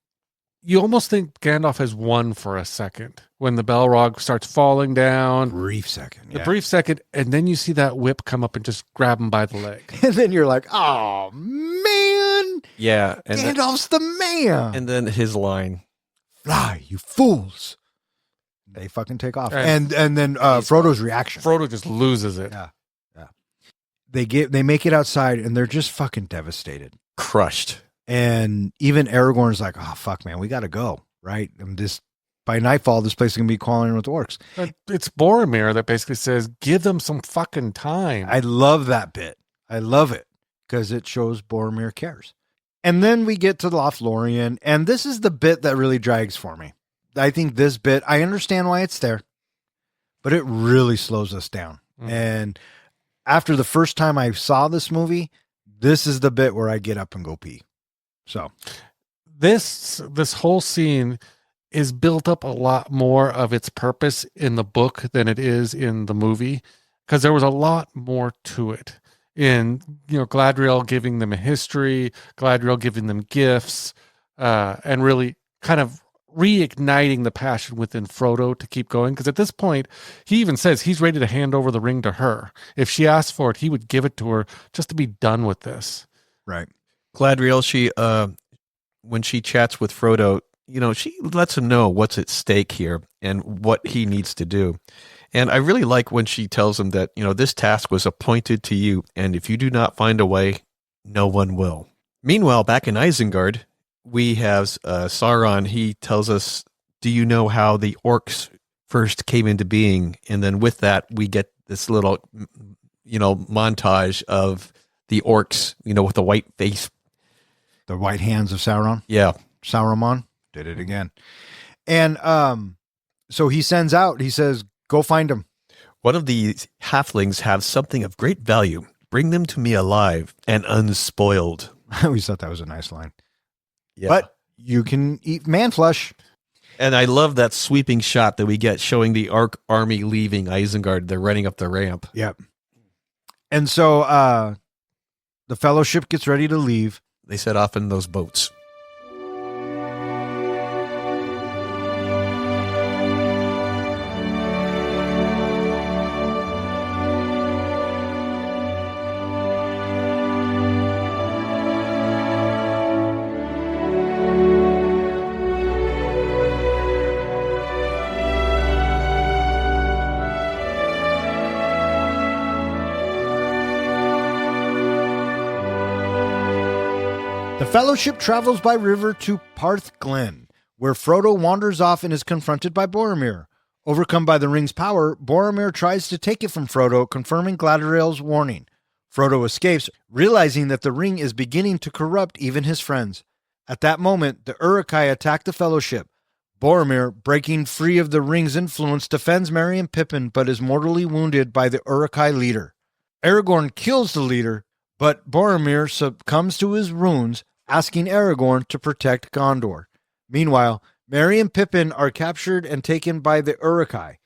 Speaker 4: you almost think Gandalf has won for a second when the Balrog starts falling down.
Speaker 5: Brief second.
Speaker 4: The
Speaker 5: Yeah.
Speaker 4: brief second, and then you see that whip come up and just grab him by the leg.
Speaker 5: And then you're like, oh, man.
Speaker 3: Yeah. And
Speaker 5: Gandalf's the man.
Speaker 3: and then his line.
Speaker 5: Fly, you fools. They fucking take off.
Speaker 4: And-
Speaker 5: And then Frodo's reaction.
Speaker 4: Frodo just loses it.
Speaker 5: Yeah. They make it outside and they're just fucking devastated.
Speaker 3: Crushed.
Speaker 5: And even Aragorn's like, oh, fuck, man, we got to go, right? By nightfall, this place is going to be crawling with orcs.
Speaker 4: But it's Boromir that basically says, give them some fucking time.
Speaker 5: I love that bit. I love it because it shows Boromir cares. And then we get to Lothlorien, and this is the bit that really drags for me. I think this bit, I understand why it's there, but it really slows us down. And after the first time I saw this movie, this is the bit where I get up and go pee. So
Speaker 4: this whole scene is built up a lot more of its purpose in the book than it is in the movie, because there was a lot more to it. In Galadriel giving them a history, Galadriel giving them gifts, and really kind of reigniting the passion within Frodo to keep going. Because at this point, he even says he's ready to hand over the ring to her. If she asks for it, he would give it to her just to be done with this.
Speaker 5: right.
Speaker 3: Gladriel, she when she chats with Frodo, she lets him know what's at stake here and what he needs to do. And I really like when she tells him that, this task was appointed to you, and if you do not find a way, no one will. Meanwhile, back in Isengard, we have Sauron. He tells us, do you know how the orcs first came into being? And then with that, we get this little, montage of the orcs, with the white face.
Speaker 5: The white hands of Sauron.
Speaker 3: Yeah.
Speaker 5: Sauron did it again. And so he sends out, he says, go find him.
Speaker 3: One of the halflings have something of great value. Bring them to me alive and unspoiled.
Speaker 5: I always thought that was a nice line.
Speaker 3: Yeah.
Speaker 5: But you can eat man flesh.
Speaker 3: And I love that sweeping shot that we get showing the Orc army leaving Isengard. They're running up the ramp.
Speaker 5: Yep. And so the fellowship gets ready to leave.
Speaker 3: They set off in those boats.
Speaker 5: The fellowship travels by river to Parth Glen, where Frodo wanders off and is confronted by Boromir. Overcome by the ring's power, Boromir tries to take it from Frodo, confirming Galadriel's warning. Frodo escapes, realizing that the ring is beginning to corrupt even his friends. At that moment, the Uruk-hai attack the fellowship. Boromir, breaking free of the ring's influence, defends Merry and Pippin, but is mortally wounded by the Uruk-hai leader. Aragorn kills the leader, but Boromir succumbs to his wounds, asking Aragorn to protect Gondor. Meanwhile, Merry and Pippin are captured and taken by the Uruk-hai.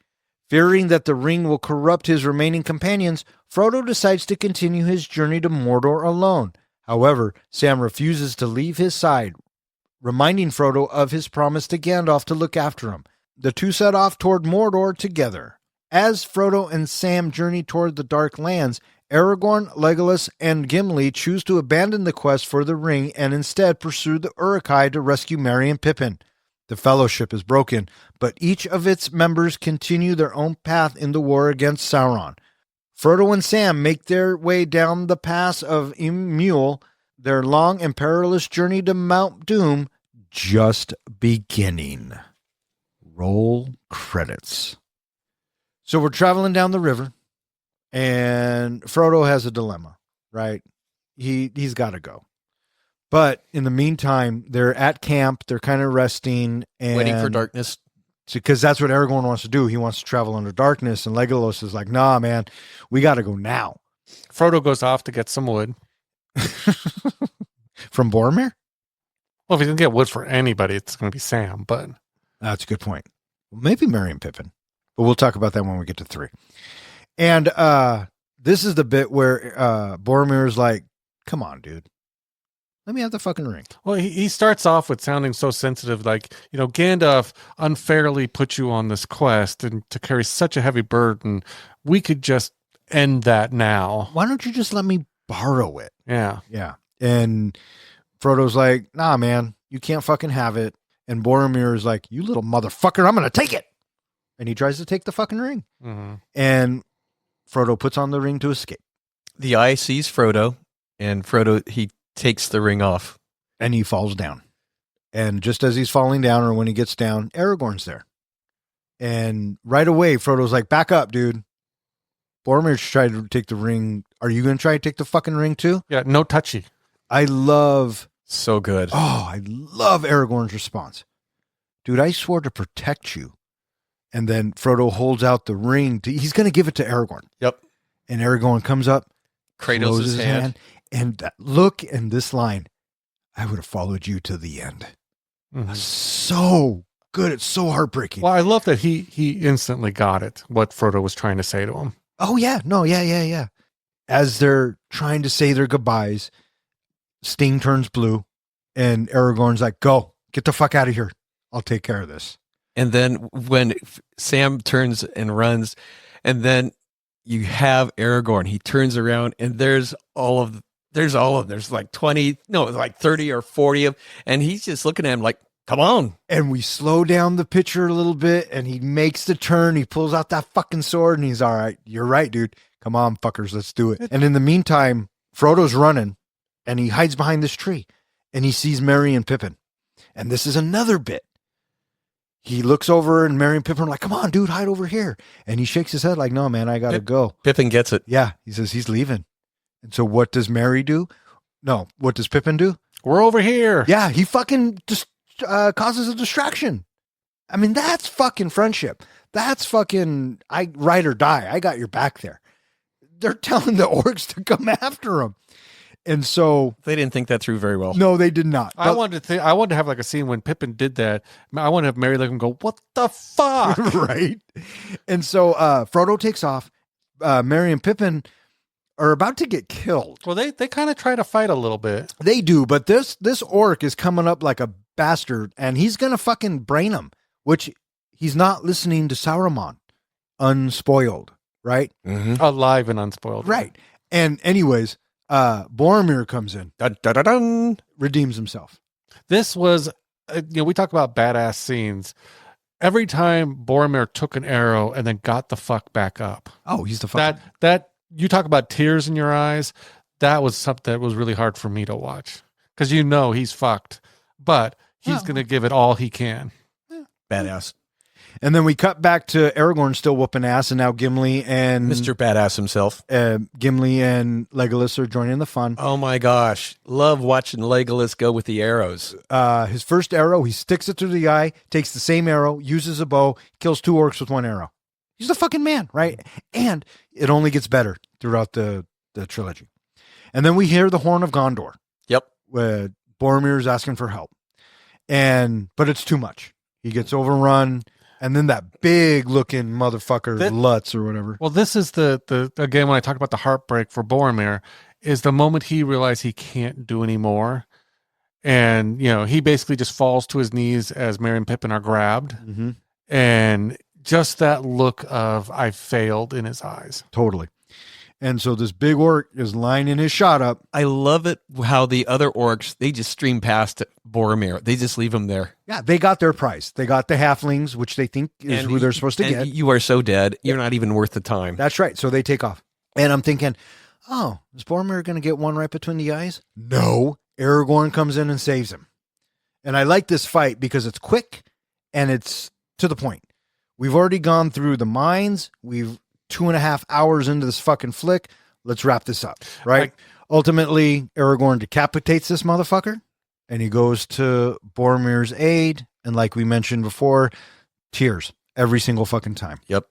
Speaker 5: Fearing that the ring will corrupt his remaining companions, Frodo decides to continue his journey to Mordor alone. However, Sam refuses to leave his side, reminding Frodo of his promise to Gandalf to look after him. The two set off toward Mordor together. As Frodo and Sam journey toward the Dark Lands, Aragorn, Legolas, and Gimli choose to abandon the quest for the ring and instead pursue the Uruk-hai to rescue Merry and Pippin. The fellowship is broken, but each of its members continue their own path in the war against Sauron. Frodo and Sam make their way down the pass of Imul, their long and perilous journey to Mount Doom just beginning. Roll credits. So we're traveling down the river. And Frodo has a dilemma, right? He's got to go. But in the meantime, they're at camp. They're kind of resting. And
Speaker 3: Waiting for darkness.
Speaker 5: Because that's what Aragorn wants to do. He wants to travel under darkness. And Legolas is like, nah, man, we got to go now.
Speaker 4: Frodo goes off to get some wood.
Speaker 5: From Boromir?
Speaker 4: Well, if he can get wood for anybody, it's going to be Sam. But
Speaker 5: That's a good point. Well, maybe Merry and Pippin. But we'll talk about that when we get to 3. And this is the bit where Boromir is like, come on, dude. Let me have the fucking ring.
Speaker 4: Well, he starts off with sounding so sensitive, like, Gandalf unfairly put you on this quest and to carry such a heavy burden. We could just end that now.
Speaker 5: Why don't you just let me borrow it?
Speaker 4: Yeah.
Speaker 5: Yeah. And Frodo's like, nah, man, you can't fucking have it. And Boromir is like, you little motherfucker, I'm going to take it. And he tries to take the fucking ring.
Speaker 4: Mm-hmm.
Speaker 5: And Frodo puts on the ring to escape.
Speaker 3: The eye sees Frodo, and Frodo, he takes the ring off.
Speaker 5: And he falls down. And just as he's falling down, or when he gets down, Aragorn's there. And right away, Frodo's like, back up, dude. Boromir's tried to take the ring. Are you going to try to take the fucking ring too?
Speaker 4: Yeah, no touchy.
Speaker 5: I love Aragorn's response. Dude, I swore to protect you. And then Frodo holds out the ring. He's going to give it to Aragorn.
Speaker 3: Yep.
Speaker 5: And Aragorn comes up,
Speaker 3: cradles his hand.
Speaker 5: And that look and this line, I would have followed you to the end.
Speaker 4: Mm-hmm.
Speaker 5: So good. It's so heartbreaking.
Speaker 4: Well, I love that he instantly got it, what Frodo was trying to say to him.
Speaker 5: Oh, yeah. No, yeah. As they're trying to say their goodbyes, Sting turns blue, and Aragorn's like, go, get the fuck out of here. I'll take care of this.
Speaker 3: And then when Sam turns and runs, and then you have Aragorn, he turns around, and there's like 20, no, like 30 or 40 of, and he's just looking at him like, come on.
Speaker 5: And we slow down the picture a little bit, and he makes the turn. He pulls out that fucking sword, and he's all right. You're right, dude. Come on, fuckers. Let's do it. And in the meantime, Frodo's running, and he hides behind this tree, and he sees Merry and Pippin. And this is another bit. He looks over, and Merry and Pippin are like, come on, dude, hide over here. And he shakes his head like, no, man, I got to go.
Speaker 3: Pippin gets it.
Speaker 5: Yeah. He says he's leaving. And so what does Merry do? No. What does Pippin do?
Speaker 4: We're over here.
Speaker 5: Yeah. He fucking just causes a distraction. I mean, that's fucking friendship. That's fucking ride or die. I got your back there. They're telling the orcs to come after him. And so
Speaker 3: they didn't think that through very well.
Speaker 5: No, they did not.
Speaker 4: I wanted to have like a scene when Pippin did that. I want to have Merry look and go, what the fuck?
Speaker 5: Right. And so Frodo takes off. Merry and Pippin are about to get killed.
Speaker 4: Well, they kind of try to fight a little bit.
Speaker 5: They do, but this orc is coming up like a bastard, and he's going to fucking brain him, which he's not listening to Saruman. Unspoiled, right?
Speaker 3: Mm-hmm.
Speaker 4: Alive and unspoiled.
Speaker 5: Right. And anyways, Boromir comes in,
Speaker 3: dun, dun, dun, dun.
Speaker 5: redeems himself.
Speaker 4: This was, we talk about badass scenes. Every time Boromir took an arrow and then got the fuck back up.
Speaker 5: Oh, he's the fuck.
Speaker 4: That you talk about tears in your eyes. That was something that was really hard for me to watch because he's fucked, but he's going to give it all he can.
Speaker 3: Badass.
Speaker 5: And then we cut back to Aragorn still whooping ass, and now Gimli and
Speaker 3: Mr. Badass himself.
Speaker 5: Gimli and Legolas are joining the fun.
Speaker 3: Oh my gosh. Love watching Legolas go with the arrows.
Speaker 5: His first arrow, he sticks it through the eye, takes the same arrow, uses a bow, kills 2 orcs with 1 arrow. He's the fucking man, right? And it only gets better throughout the trilogy. And then we hear the Horn of Gondor.
Speaker 3: Yep.
Speaker 5: Where Boromir's asking for help. But it's too much. He gets overrun. And then that big looking motherfucker, Lutz or whatever.
Speaker 4: Well, this is the again, when I talk about the heartbreak for Boromir, is the moment he realized he can't do anymore. And, he basically just falls to his knees as Merry and Pippin are grabbed.
Speaker 5: Mm-hmm.
Speaker 4: And just that look of I failed in his eyes.
Speaker 5: Totally. And so this big orc is lining his shot up.
Speaker 3: I love it how the other orcs, they just stream past Boromir. They just leave him there.
Speaker 5: Yeah, they got their price. They got the halflings, which they think is who they're supposed to get.
Speaker 3: You are so dead. You're not even worth the time.
Speaker 5: That's right. So they take off. And I'm thinking, oh, is Boromir going to get one right between the eyes? No. Aragorn comes in and saves him. And I like this fight because it's quick and it's to the point. We've already gone through the mines. We've 2.5 hours into this fucking flick. Let's wrap this up, right? Ultimately, Aragorn decapitates this motherfucker, and he goes to Boromir's aid, and like we mentioned before, tears every single fucking time.
Speaker 3: Yep.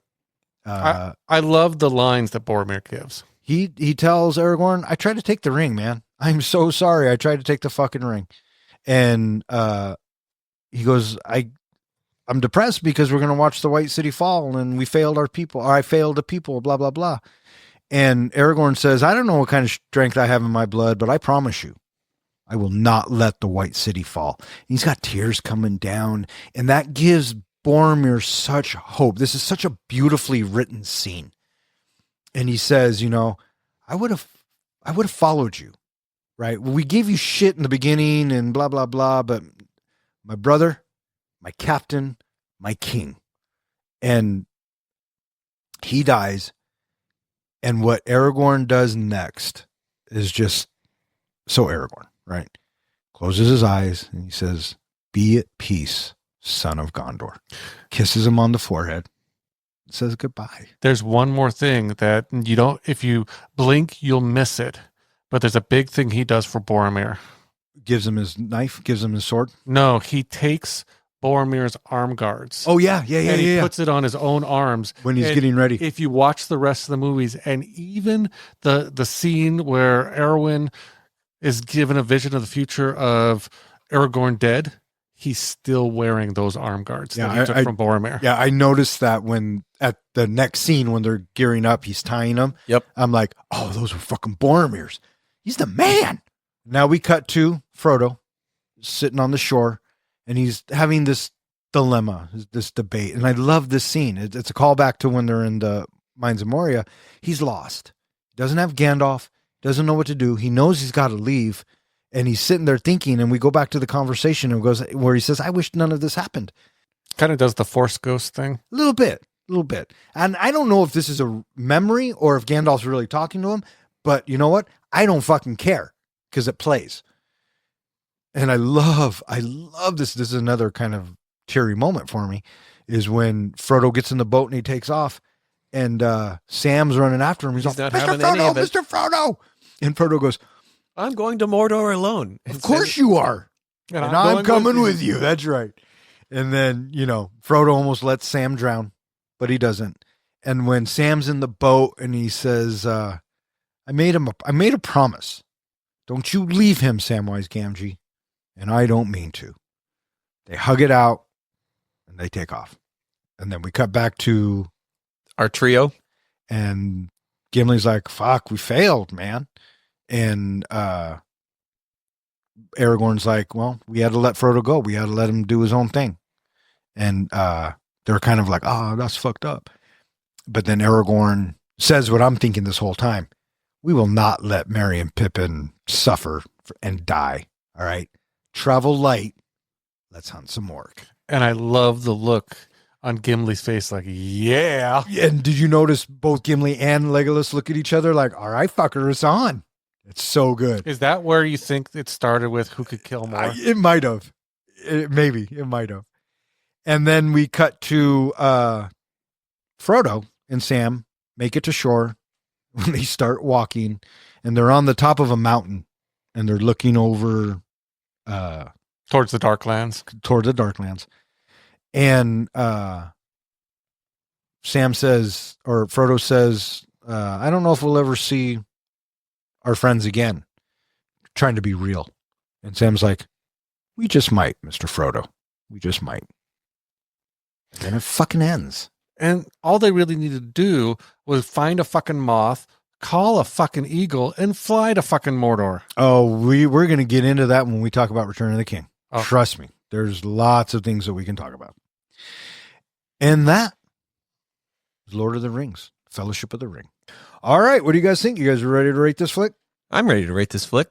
Speaker 4: I love the lines that Boromir gives.
Speaker 5: He tells Aragorn, I tried to take the ring, man. I'm so sorry. I tried to take the fucking ring. And he goes, I'm depressed because we're going to watch the White City fall and we failed our people, or I failed the people, blah, blah, blah. And Aragorn says, I don't know what kind of strength I have in my blood, but I promise you, I will not let the White City fall. And he's got tears coming down, and that gives Boromir such hope. This is such a beautifully written scene. And he says, I would have followed you, right? We gave you shit in the beginning and blah, blah, blah, but my brother, my captain, my king. And he dies. And what Aragorn does next is just so Aragorn, right? Closes his eyes and he says, "Be at peace, son of Gondor." Kisses him on the forehead. Says goodbye.
Speaker 4: There's one more thing that if you blink, you'll miss it. But there's a big thing he does for Boromir.
Speaker 5: Gives him his knife, gives him his sword.
Speaker 4: No, he takes Boromir's arm guards.
Speaker 5: Oh, yeah.
Speaker 4: And he puts it on his own arms.
Speaker 5: When he's getting ready.
Speaker 4: If you watch the rest of the movies, and even the scene where Arwen is given a vision of the future of Aragorn dead, he's still wearing those arm guards that he took from Boromir.
Speaker 5: Yeah, I noticed that when at the next scene when they're gearing up, he's tying them.
Speaker 3: Yep.
Speaker 5: I'm like, oh, those were fucking Boromir's. He's the man. Now we cut to Frodo sitting on the shore, and he's having this dilemma, this debate. And I love this scene. It's a callback to when they're in the Mines of Moria. He's lost. He doesn't have Gandalf. Doesn't know what to do. He knows he's got to leave. And he's sitting there thinking, and we go back to the conversation and goes where he says, "I wish none of this happened."
Speaker 4: Kind of does the Force Ghost thing.
Speaker 5: A little bit. And I don't know if this is a memory or if Gandalf's really talking to him, but you know what? I don't fucking care because it plays. And I love this. This is another kind of teary moment for me, is when Frodo gets in the boat and he takes off, and Sam's running after him. He's like,
Speaker 3: not
Speaker 5: "Mr.
Speaker 3: having any
Speaker 5: Frodo,
Speaker 3: of it."
Speaker 5: Mr. Frodo. And Frodo goes,
Speaker 3: I'm going to Mordor alone.
Speaker 5: "Of course you are. And I'm coming with you." That's right. And then, Frodo almost lets Sam drown, but he doesn't. And when Sam's in the boat and he says, I made a promise. Don't you leave him, Samwise Gamgee. And I don't mean to. They hug it out and they take off. And then we cut back to
Speaker 3: Our trio.
Speaker 5: and Gimli's like, "Fuck, we failed, man." And Aragorn's like, "Well, we had to let Frodo go. We had to let him do his own thing." And they're kind of like, "Oh, that's fucked up." But then Aragorn says what I'm thinking this whole time. We will not let Merry and Pippin suffer and die. All right. Travel light. Let's hunt some orc.
Speaker 4: And I love the look on Gimli's face, like, yeah.
Speaker 5: And did you notice both Gimli and Legolas look at each other like, "All right, fucker, it's on." It's so good.
Speaker 4: Is that where you think it started with who could kill more?
Speaker 5: It might have. Maybe. It might have. And then we cut to Frodo and Sam make it to shore when they start walking, and they're on the top of a mountain, and they're looking over
Speaker 4: Towards the Darklands.
Speaker 5: toward the Darklands. And Sam says, or Frodo says, "I don't know if we'll ever see our friends again," trying to be real. And Sam's like, "We just might, Mr. Frodo. We just might." And then it fucking ends.
Speaker 4: And all they really needed to do was find a fucking moth, call a fucking eagle, and fly to fucking Mordor.
Speaker 5: Oh, we're going to get into that when we talk about Return of the King.
Speaker 4: Oh.
Speaker 5: Trust me. There's lots of things that we can talk about. And that is Lord of the Rings, Fellowship of the Ring. All right. What do you guys think? You guys are ready to rate this flick?
Speaker 3: I'm ready to rate this flick.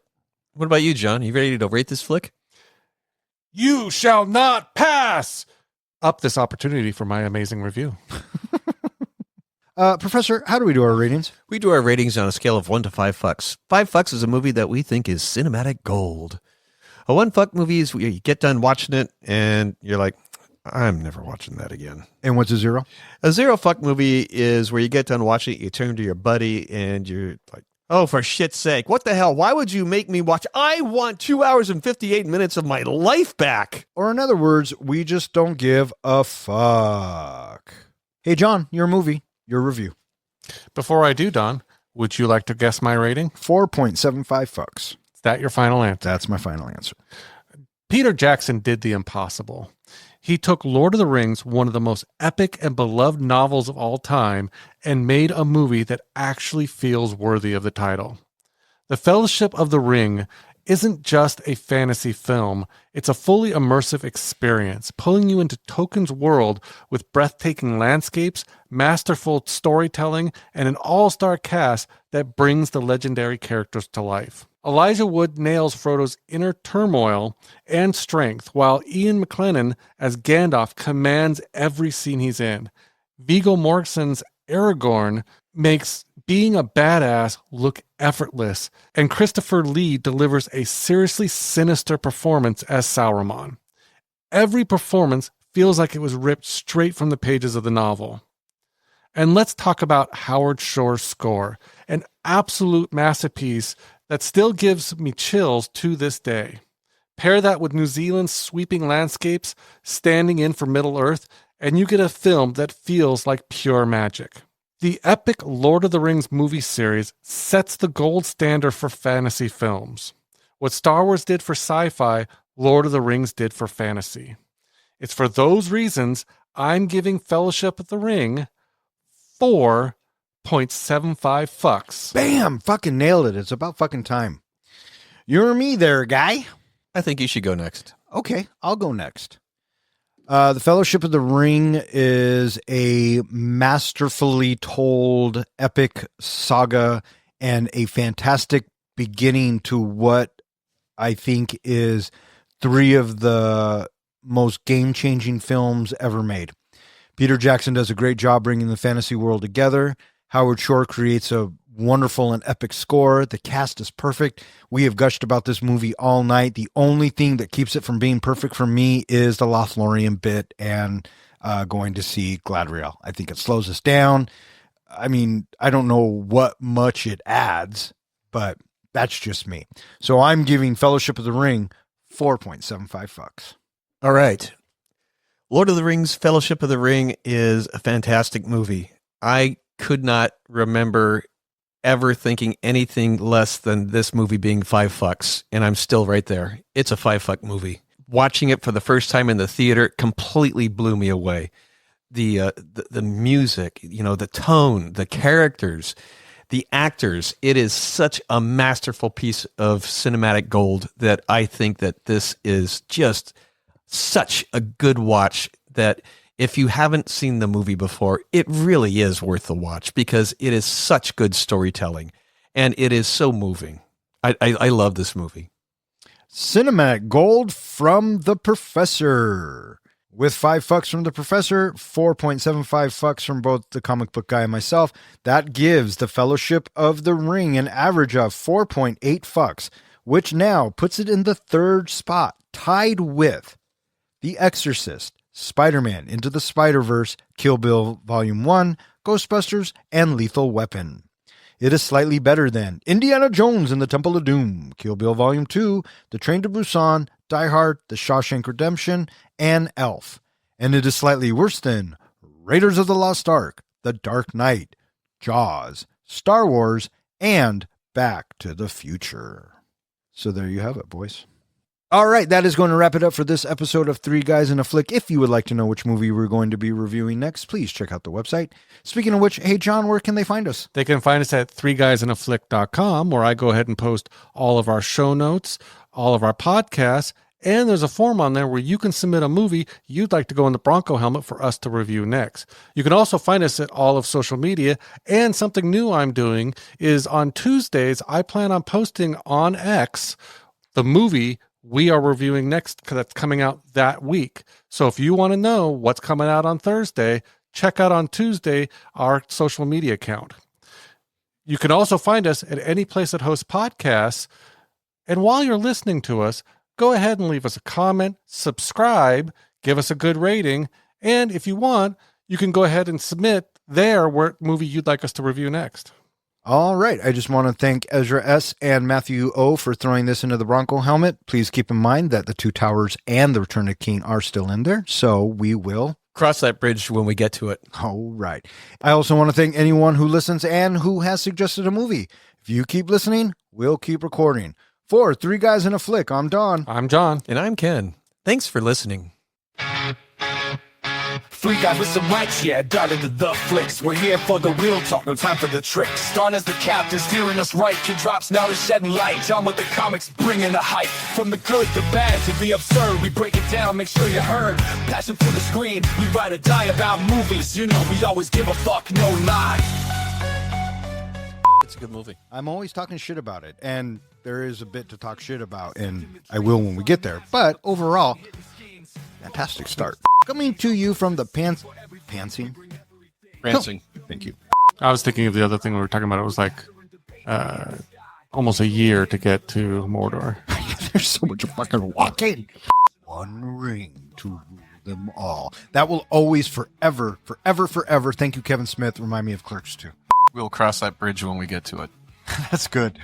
Speaker 3: What about you, John? You ready to rate this flick?
Speaker 4: You shall not pass up this opportunity for my amazing review.
Speaker 5: Professor, how do we do our ratings?
Speaker 3: We do our ratings on a scale of 1 to 5 fucks. 5 fucks is a movie that we think is cinematic gold. A 1 fuck movie is where you get done watching it and you're like, I'm never watching that again.
Speaker 5: And what's a 0?
Speaker 3: A 0 fuck movie is where you get done watching it, you turn to your buddy and you're like, oh, for shit's sake, what the hell? Why would you make me watch? I want 2 hours and 58 minutes of my life back.
Speaker 5: Or in other words, we just don't give a fuck. Hey, John, your movie, your review.
Speaker 4: Before I do, Don, would you like to guess my rating?
Speaker 5: 4.75 fucks.
Speaker 4: Is that your final answer?
Speaker 5: That's my final answer.
Speaker 4: Peter Jackson did the impossible. He took Lord of the Rings, one of the most epic and beloved novels of all time, and made a movie that actually feels worthy of the title. The Fellowship of the Ring isn't just a fantasy film. It's a fully immersive experience, pulling you into Tolkien's world with breathtaking landscapes, masterful storytelling, and an all-star cast that brings the legendary characters to life. Elijah Wood nails Frodo's inner turmoil and strength, while Ian McKellen as Gandalf commands every scene he's in. Viggo Mortensen's Aragorn makes being a badass look effortless, and Christopher Lee delivers a seriously sinister performance as Sauron. Every performance feels like it was ripped straight from the pages of the novel. And let's talk about Howard Shore's score, an absolute masterpiece that still gives me chills to this day. Pair that with New Zealand's sweeping landscapes standing in for Middle-earth, and you get a film that feels like pure magic. The epic Lord of the Rings movie series sets the gold standard for fantasy films. What Star Wars did for sci-fi, Lord of the Rings did for fantasy. It's for those reasons I'm giving Fellowship of the Ring 4.75 fucks.
Speaker 5: Bam! Fucking nailed it. It's about fucking time. You're me there, guy.
Speaker 3: I think you should go next.
Speaker 5: Okay, I'll go next. The Fellowship of the Ring is a masterfully told epic saga and a fantastic beginning to what I think is three of the most game-changing films ever made. Peter Jackson does a great job bringing the fantasy world together. Howard Shore creates a wonderful and epic score. The cast is perfect. We have gushed about this movie all night. The only thing that keeps it from being perfect for me is the Lothlorien bit and going to see Galadriel. I think it slows us down. I mean, I don't know what much it adds, but that's just me. So I'm giving Fellowship of the Ring 4.75 fucks.
Speaker 3: All right. Lord of the Rings, Fellowship of the Ring is a fantastic movie. I could not remember ever thinking anything less than this movie being 5 fucks, and I'm still right there. It's a 5 fuck movie. Watching it for the first time in the theater completely blew me away. The music, the tone, the characters, the actors. It is such a masterful piece of cinematic gold that I think that this is just such a good watch that if you haven't seen the movie before, it really is worth the watch because it is such good storytelling and it is so moving. I love this movie.
Speaker 5: Cinematic gold from the Professor. With 5 fucks from the Professor, 4.75 fucks from both the comic book guy and myself. That gives the Fellowship of the Ring an average of 4.8 fucks, which now puts it in the 3rd spot, tied with The Exorcist, Spider-Man Into the Spider-Verse, Kill Bill Volume 1, Ghostbusters, and Lethal Weapon. It is slightly better than Indiana Jones and the Temple of Doom, Kill Bill Volume 2, The Train to Busan, Die Hard, The Shawshank Redemption, and Elf. And it is slightly worse than Raiders of the Lost Ark, The Dark Knight, Jaws, Star Wars, and Back to the Future. So there you have it, boys. All right, that is going to wrap it up for this episode of Three Guys in a Flick. If you would like to know which movie we're going to be reviewing next, please check out the website. Speaking of which, hey, John, where can they find us?
Speaker 4: They can find us at threeguysinaflick.com, where I go ahead and post all of our show notes, all of our podcasts, and there's a form on there where you can submit a movie you'd like to go in the Bronco helmet for us to review next. You can also find us at all of social media, and something new I'm doing is on Tuesdays, I plan on posting on X the movie we are reviewing next because that's coming out that week. So if you want to know what's coming out on Thursday, check out on Tuesday our social media account. You can also find us at any place that hosts podcasts. And while you're listening to us, go ahead and leave us a comment, subscribe, give us a good rating. And if you want, you can go ahead and submit there what movie you'd like us to review next.
Speaker 5: All right. I just want to thank Ezra S. and Matthew O. for throwing this into the Bronco helmet. Please keep in mind that the Two Towers and the Return of the King are still in there. So we will
Speaker 3: cross that bridge when we get to it.
Speaker 5: All right. I also want to thank anyone who listens and who has suggested a movie. If you keep listening, we'll keep recording. For Three Guys in a Flick, I'm Don.
Speaker 4: I'm John.
Speaker 3: And I'm Ken. Thanks for listening.
Speaker 6: Three guys with some rights, yeah, got into the flicks. We're here for the real talk, no time for the tricks. Dawn as the captain, steering us right. Kid drops now to shedding light. John with the comics, bringing the hype. From the good, the bad, to the absurd. We break it down, make sure you heard. Passion for the screen, we ride or die about movies. You know we always give a fuck, no lie.
Speaker 3: It's a good movie.
Speaker 5: I'm always talking shit about it, and there is a bit to talk shit about, and I will when we get there. But overall, fantastic start. Coming to you from the Prancing. Thank you.
Speaker 4: I was thinking of the other thing we were talking about. It was like almost a year to get to Mordor.
Speaker 5: There's so much fucking walking. One ring to rule them all. That will always, forever. Thank you, Kevin Smith. Remind me of Clerks 2.
Speaker 7: We'll cross that bridge when we get to it.
Speaker 5: That's good.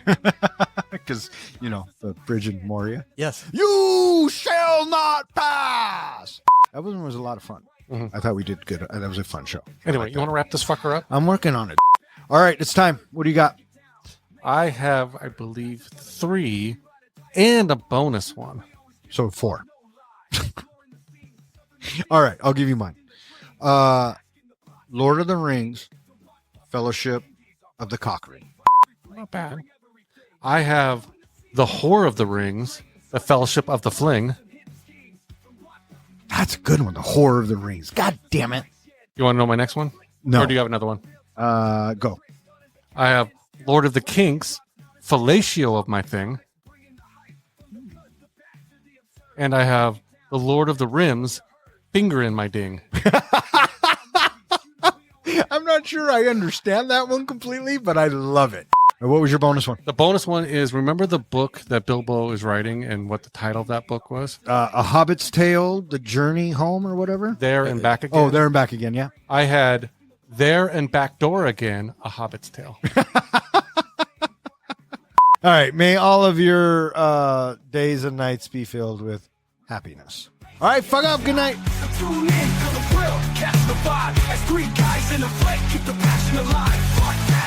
Speaker 5: Because, you know, the bridge in Moria.
Speaker 3: Yes.
Speaker 5: You shall not pass. That one was a lot of fun. I thought we did good. That was a fun show.
Speaker 4: Anyway, you want to wrap this fucker up?
Speaker 5: I'm working on it. All right, it's time. What do you got?
Speaker 4: I have, I believe, 3 and a bonus one.
Speaker 5: So 4. All right, I'll give you mine. Lord of the Rings, Fellowship of the Cockring.
Speaker 4: Not bad. I have The Whore of the Rings, The Fellowship of the Fling.
Speaker 5: That's a good one. The Horror of the Rings. God damn it.
Speaker 4: You want to know my next one?
Speaker 5: No.
Speaker 4: Or do you have another one?
Speaker 5: Go.
Speaker 4: I have Lord of the Kinks, Fellatio of My Thing. And I have The Lord of the Rims, Finger in My Ding.
Speaker 5: I'm not sure I understand that one completely, but I love it. What was your bonus one?
Speaker 4: The bonus one is, remember the book that Bilbo is writing and what the title of that book was?
Speaker 5: A Hobbit's Tale, The Journey Home or whatever?
Speaker 4: There and Back Again.
Speaker 5: Oh, There and Back Again, yeah.
Speaker 4: I had There and Back Door Again, A Hobbit's Tale.
Speaker 5: All right. May all of your days and nights be filled with happiness. All right. Fuck up. Good night.
Speaker 6: Tune in to the thrill, catch the vibe. As three guys in a fight, keep the passion alive. Fuck that.